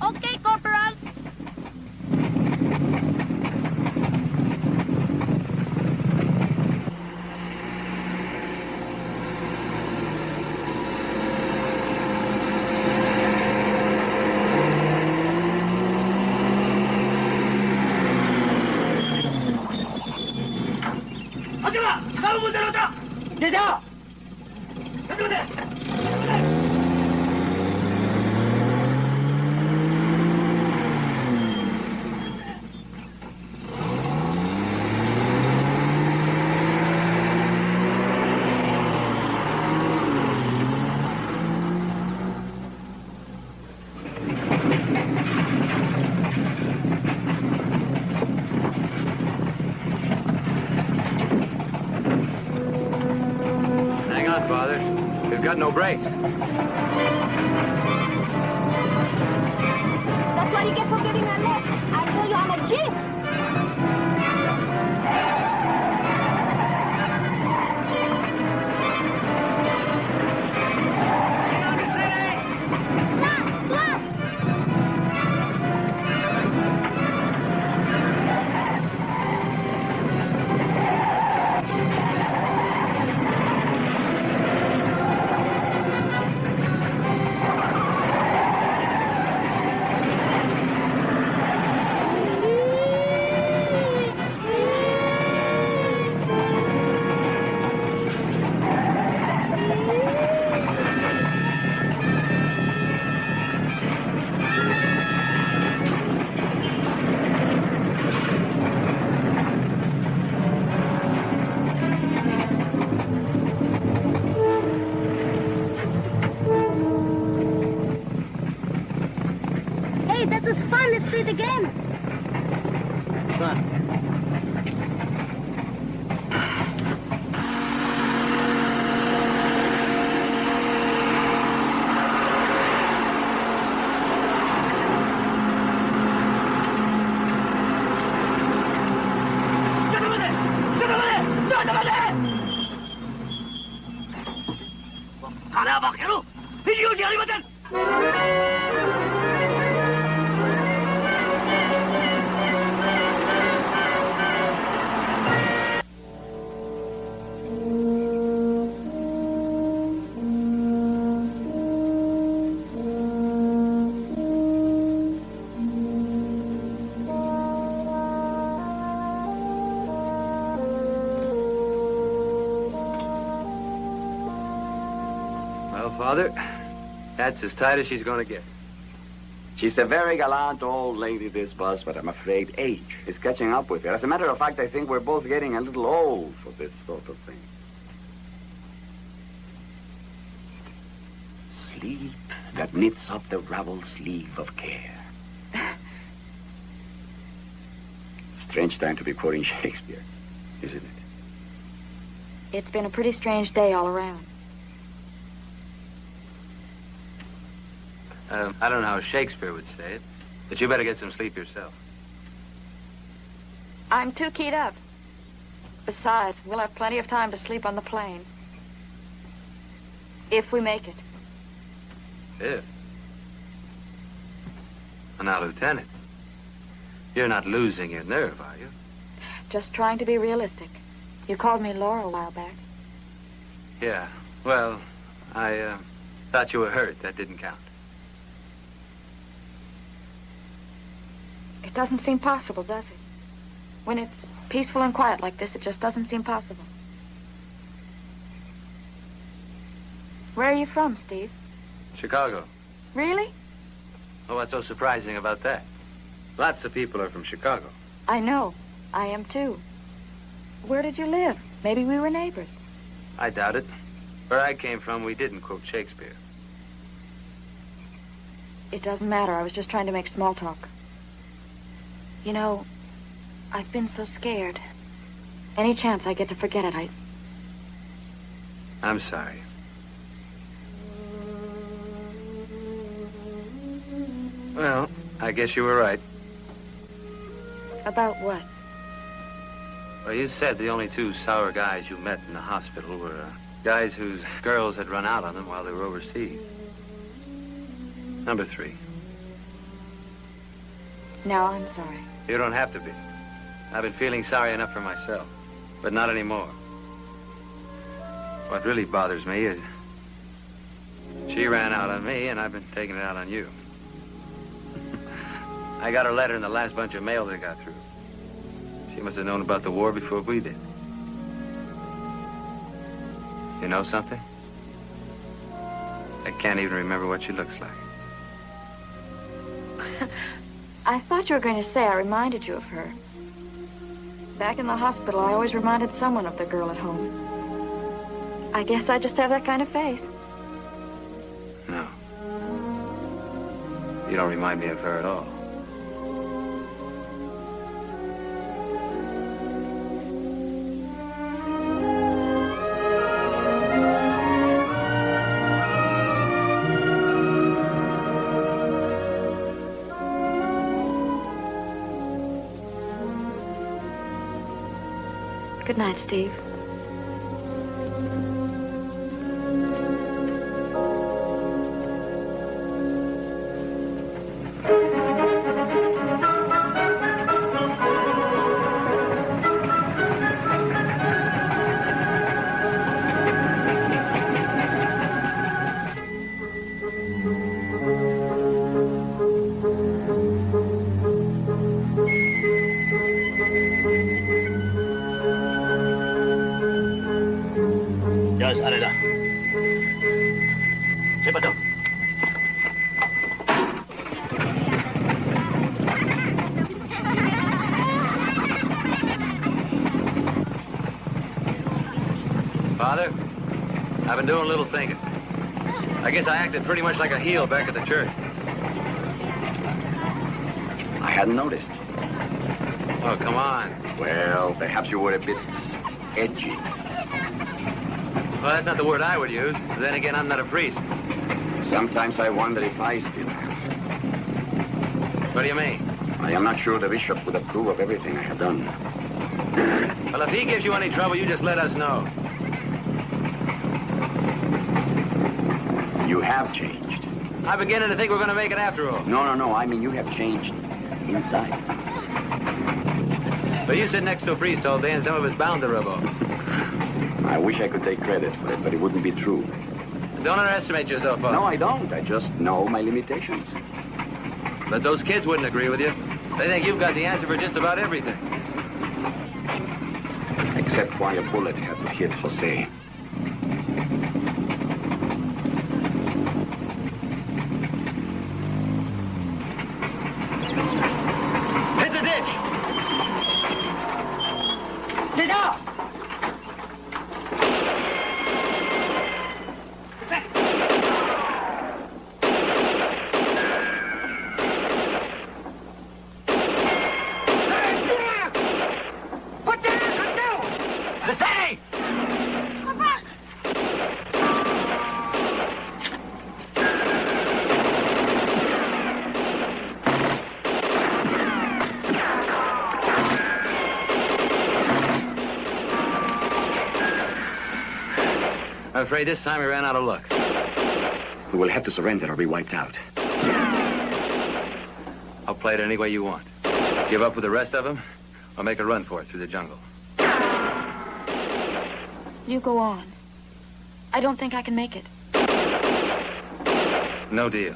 Okay, Corporal. Hang on, Father. We've got no brakes. That's what you get for giving a lift. I tell you, I'm a jinx. Mga bakero! Hindi ko siya limatan! Father, that's as tight as she's going to get. She's a very gallant old lady, this Buzz, but I'm afraid age is catching up with her. As a matter of fact, I think we're both getting a little old for this sort of thing. Sleep that knits up the raveled sleeve of care. Strange time to be quoting Shakespeare, isn't it? It's been a pretty strange day all around. I don't know how Shakespeare would say it, but you better get some sleep yourself. I'm too keyed up. Besides, we'll have plenty of time to sleep on the plane. If we make it. If? Now, Lieutenant, you're not losing your nerve, are you? Just trying to be realistic. You called me Laura a while back. Yeah, well, I thought you were hurt. That didn't count. It doesn't seem possible, does it? When it's peaceful and quiet like this, it just doesn't seem possible. Where are you from, Steve? Chicago. Really? Oh, what's so surprising about that? Lots of people are from Chicago. I know. I am too. Where did you live? Maybe we were neighbors. I doubt it. Where I came from, we didn't quote Shakespeare. It doesn't matter. I was just trying to make small talk. You know, I've been so scared. Any chance I get to forget it, I'm sorry. Well, I guess you were right. About what? Well, you said the only two sour guys you met in the hospital were guys whose girls had run out on them while they were overseas. Number 3. Now I'm sorry. You don't have to be. I've been feeling sorry enough for myself, but not anymore. What really bothers me is she ran out on me, and I've been taking it out on you. I got her letter in the last bunch of mail that got through. She must have known about the war before we did. You know something? I can't even remember what she looks like. I thought you were going to say I reminded you of her. Back in the hospital, I always reminded someone of the girl at home. I guess I just have that kind of face. No. You don't remind me of her at all. Good night, Steve. Father, I've been doing a little thinking. I guess I acted pretty much like a heel back at the church. I hadn't noticed. Oh, come on. Well, perhaps you were a bit edgy. Well, that's not the word I would use. Then again, I'm not a priest. Sometimes I wonder if I still am. What do you mean? I am not sure the bishop would approve of everything I have done. Well, if he gives you any trouble, you just let us know. You have changed. I'm beginning to think we're going to make it after all. No. I mean, you have changed inside. But you sit next to a priest all day and some of it's bound to rub off. I wish I could take credit for it, but it wouldn't be true. Don't underestimate yourself, Father. No, I don't. I just know my limitations. But those kids wouldn't agree with you. They think you've got the answer for just about everything. Except why a bullet had to hit Jose. Hit the ditch! Get out! I'm afraid this time we ran out of luck. We will have to surrender or be wiped out. I'll play it any way you want. Give up with the rest of them, or make a run for it through the jungle. You go on. I don't think I can make it. No deal.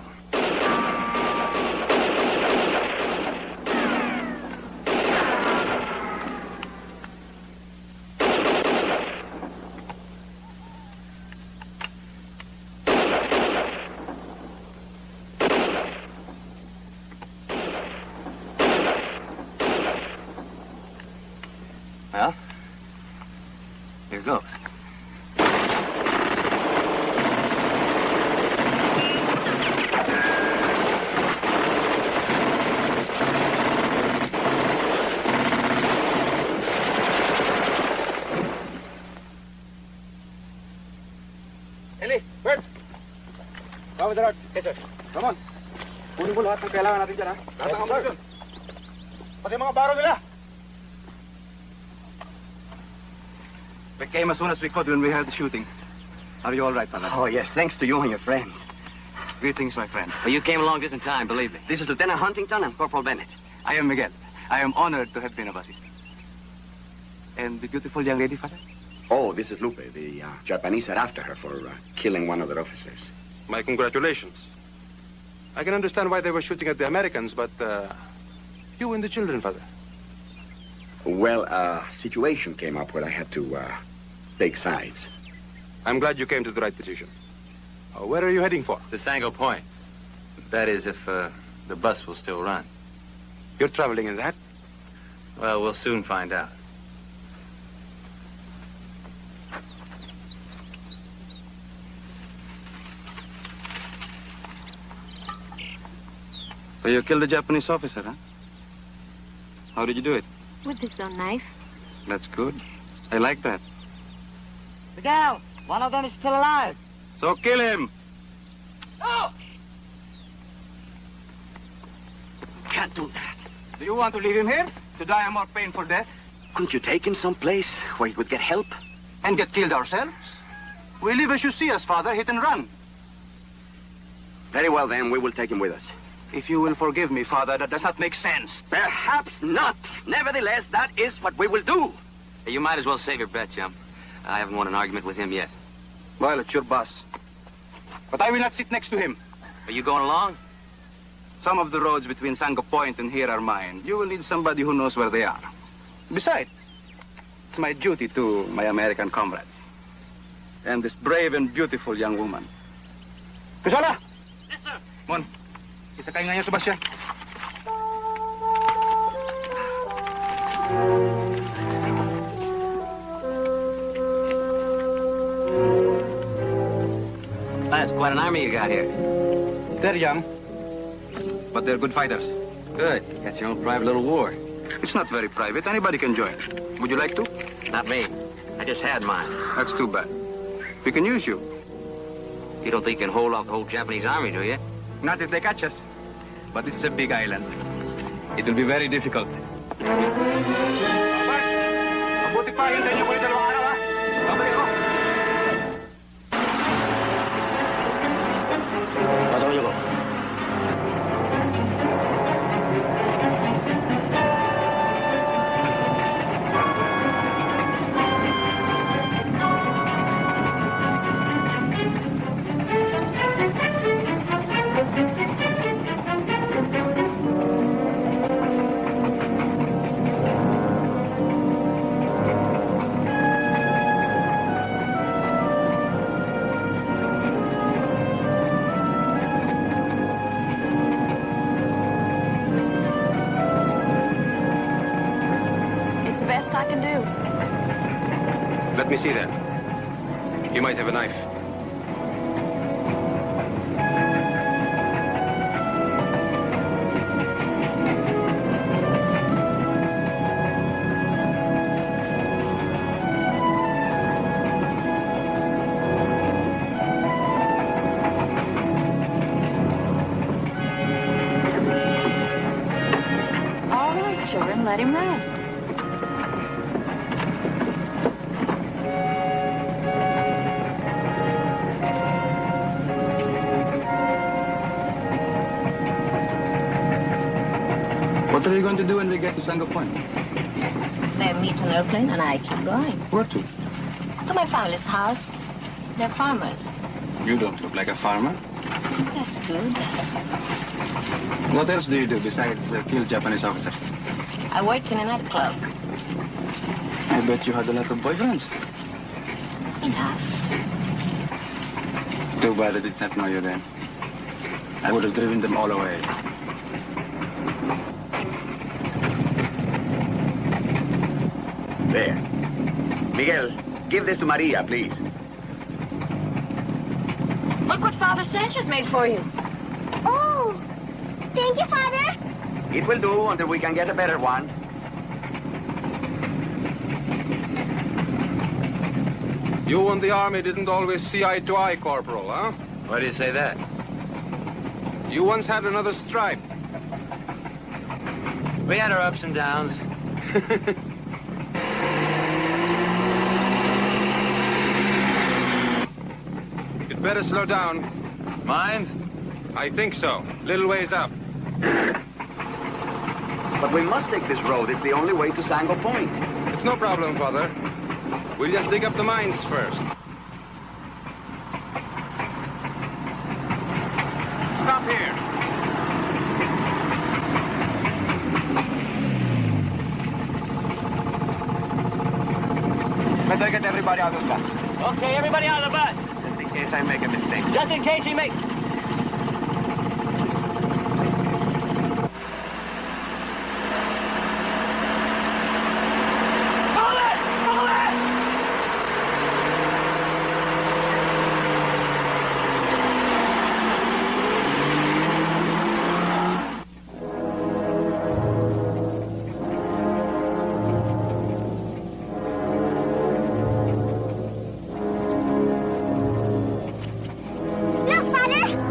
Well, here goes. Ellie, Bert! Come with the rod. Yes, sir. Come on. Kunin mo lahat ng kailangan natin dyan, ha? Lahat ng ammunition. Pati mga baro nila. We came as soon as we could when we heard the shooting. Are you all right, Father? Oh, yes, thanks to you and your friends. Greetings, my friends. Well, you came along just in time, believe me. This is Lieutenant Huntington and Corporal Bennett. I am Miguel. I am honored to have been of assistance. And the beautiful young lady, Father? Oh, this is Lupe. The Japanese are after her for killing one of their officers. My congratulations. I can understand why they were shooting at the Americans, but you and the children, Father. Well, a situation came up where I had to take sides. I'm glad you came to the right decision. Where are you heading for? The Sango Point. That is, if the bus will still run. You're traveling in that? Well, we'll soon find out. So you killed a Japanese officer, huh? How did you do it? With his own knife. That's good. I like that. Miguel, one of them is still alive. So kill him. Oh! Can't do that. Do you want to leave him here? To die a more painful death? Couldn't you take him someplace where he would get help? And get killed ourselves? We live as you see us, Father, hit and run. Very well, then. We will take him with us. If you will forgive me, Father, that does not make sense. Perhaps not. Nevertheless, that is what we will do. You might as well save your bet, chum. I haven't won an argument with him yet. Well, it's your boss. But I will not sit next to him. Are you going along? Some of the roads between Sango Point and here are mine. You will need somebody who knows where they are. Besides, it's my duty to my American comrades. And this brave and beautiful young woman. Kusola! Yes, sir. Mon, isakay nga niyo sa bus yan. That's quite an army you got here. They're young, but they're good fighters. Good. Got your own private little war. It's not very private. Anybody can join. Would you like to? Not me. I just had mine. That's too bad. We can use you. You don't think you can hold off the whole Japanese army, do you? Not if they catch us. But it's a big island. It will be very difficult. Mabuti pa, hintayin niyo po yung dalawang araw, ha? Babalik ko. Let me see that. You might have a knife. All right, children, let him rest. What are you going to do when we get to Sango Point? They meet an airplane and I keep going. Where to? To my family's house. They're farmers. You don't look like a farmer. That's good. What else do you do besides kill Japanese officers? I worked in a nightclub. I bet you had a lot of boyfriends. Enough. Too bad I did not know you then. I would have driven them all away. There. Miguel, give this to Maria, please. Look what Father Sanchez made for you. Oh, thank you, Father. It will do until we can get a better one. You and the Army didn't always see eye to eye, Corporal, huh? Why do you say that? You once had another stripe. We had our ups and downs. You'd better slow down. Mines? I think so. Little ways up. But we must take this road. It's the only way to Sango Point. It's no problem, Father. We'll just dig up the mines first. Stop here. Better get everybody out of the bus. Okay, everybody out of the bus. Just in case I make a mistake. Just in case you make... Look, Father.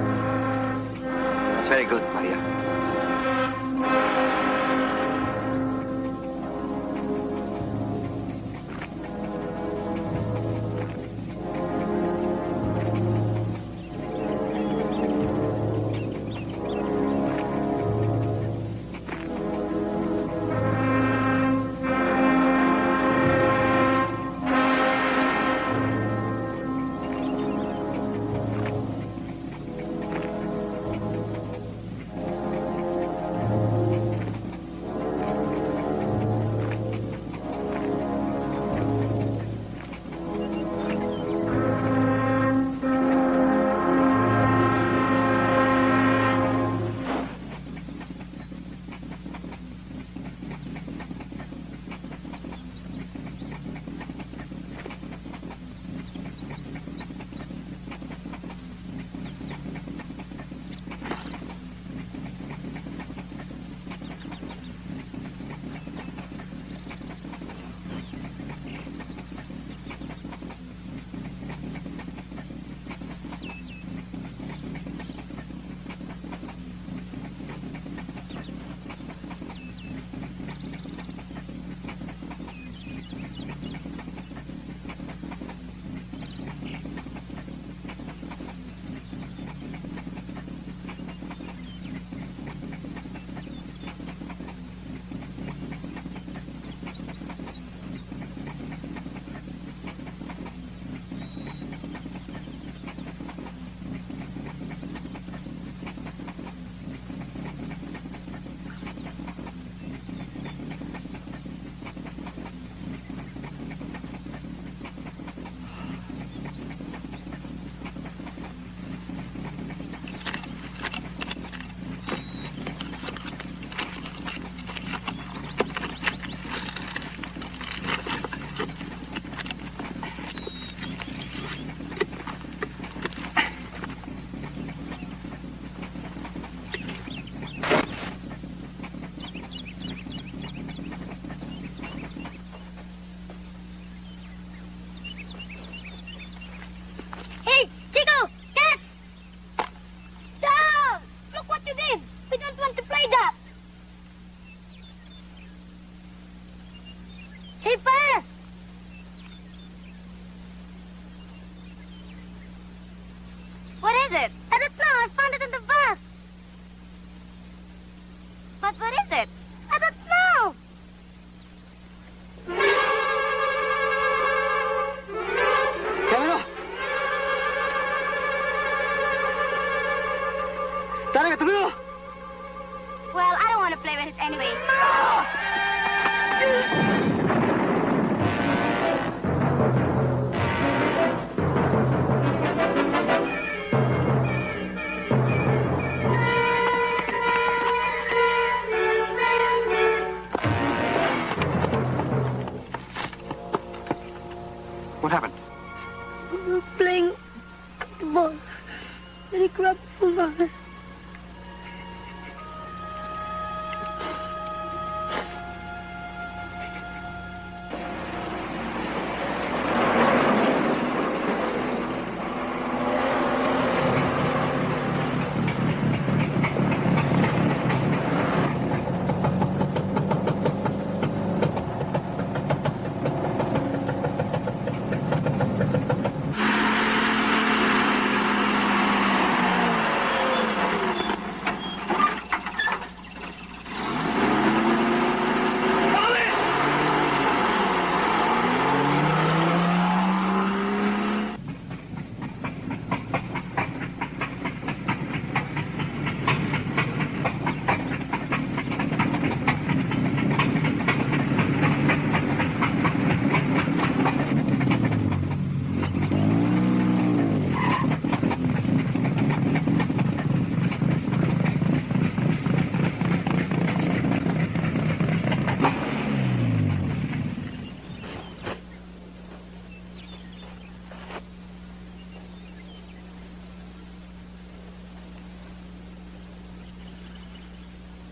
is it? I don't know. I found it in the bus. But what is it? I don't know. Camilo! Talaga, tuloy! Well, I don't want to play with it anyway. What happened? We were playing the ball. And he grabbed both of us.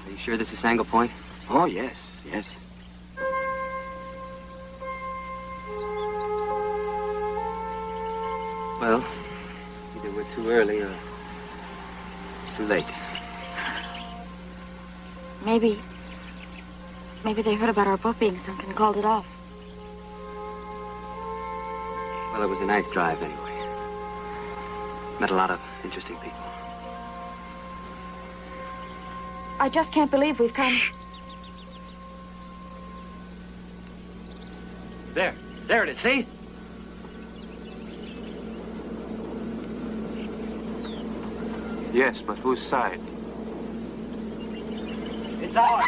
Are you sure this is Sango Point? Oh, yes, yes. Well, either we're too early or too late. Maybe they heard about our boat being sunk and called it off. Well, it was a nice drive anyway. Met a lot of interesting people. I just can't believe we've come. There it is, see? Yes, but whose side? It's ours.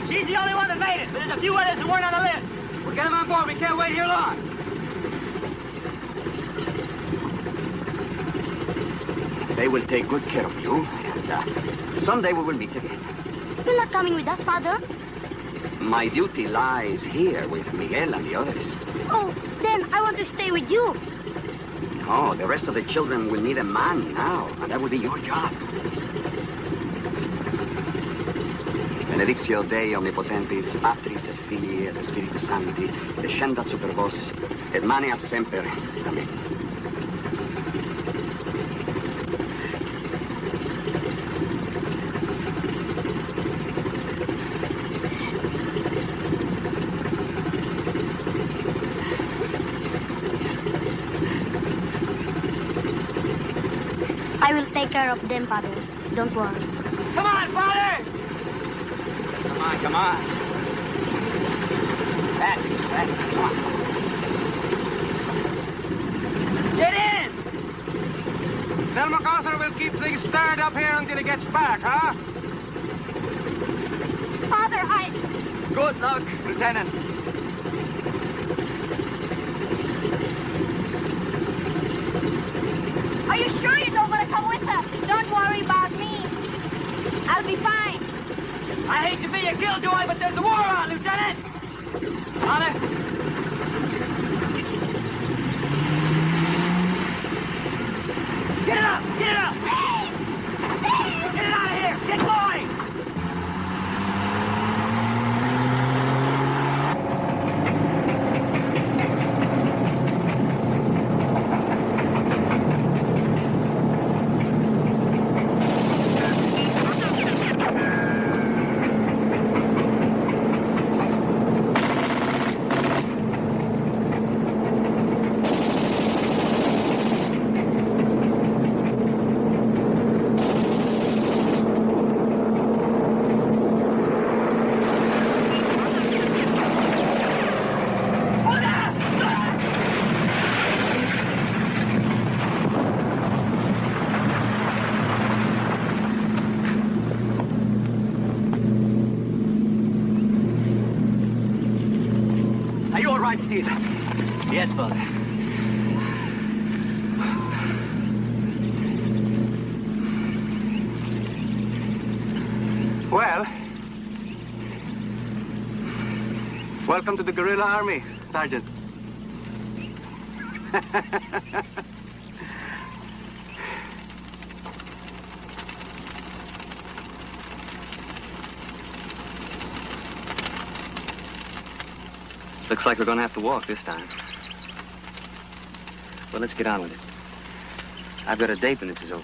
She's the only one that made it, but there's a few others who weren't on the list. We'll get them on board. We can't wait here long. They will take good care of you, and someday we will meet again. You're not coming with us, Father? My duty lies here with Miguel and the others. Oh, then I want to stay with you. Oh, the rest of the children will need a man now, and that will be your job. Benedictio Dei omnipotentis, Patris et Filii et Spiritus Sancti, descendat super vos, et maneat semper. Amen. I will take care of them, Father. Don't worry. Come on, Father! Come on, come on. Back, come on. Get in! Then MacArthur will keep things stirred up here until he gets back, huh? Father, Good luck, Lieutenant. Are you sure you don't want to come with us? Don't worry about me. I'll be fine. I hate to be a killjoy, but there's a war on, Lieutenant! Father? Get it up! Get it up! Get it out of here! Get going! Are you all right, Steve? Yes, Father. Well, welcome to the guerrilla army, Sergeant. Looks like we're gonna have to walk this time. Well, let's get on with it. I've got a date when this is over.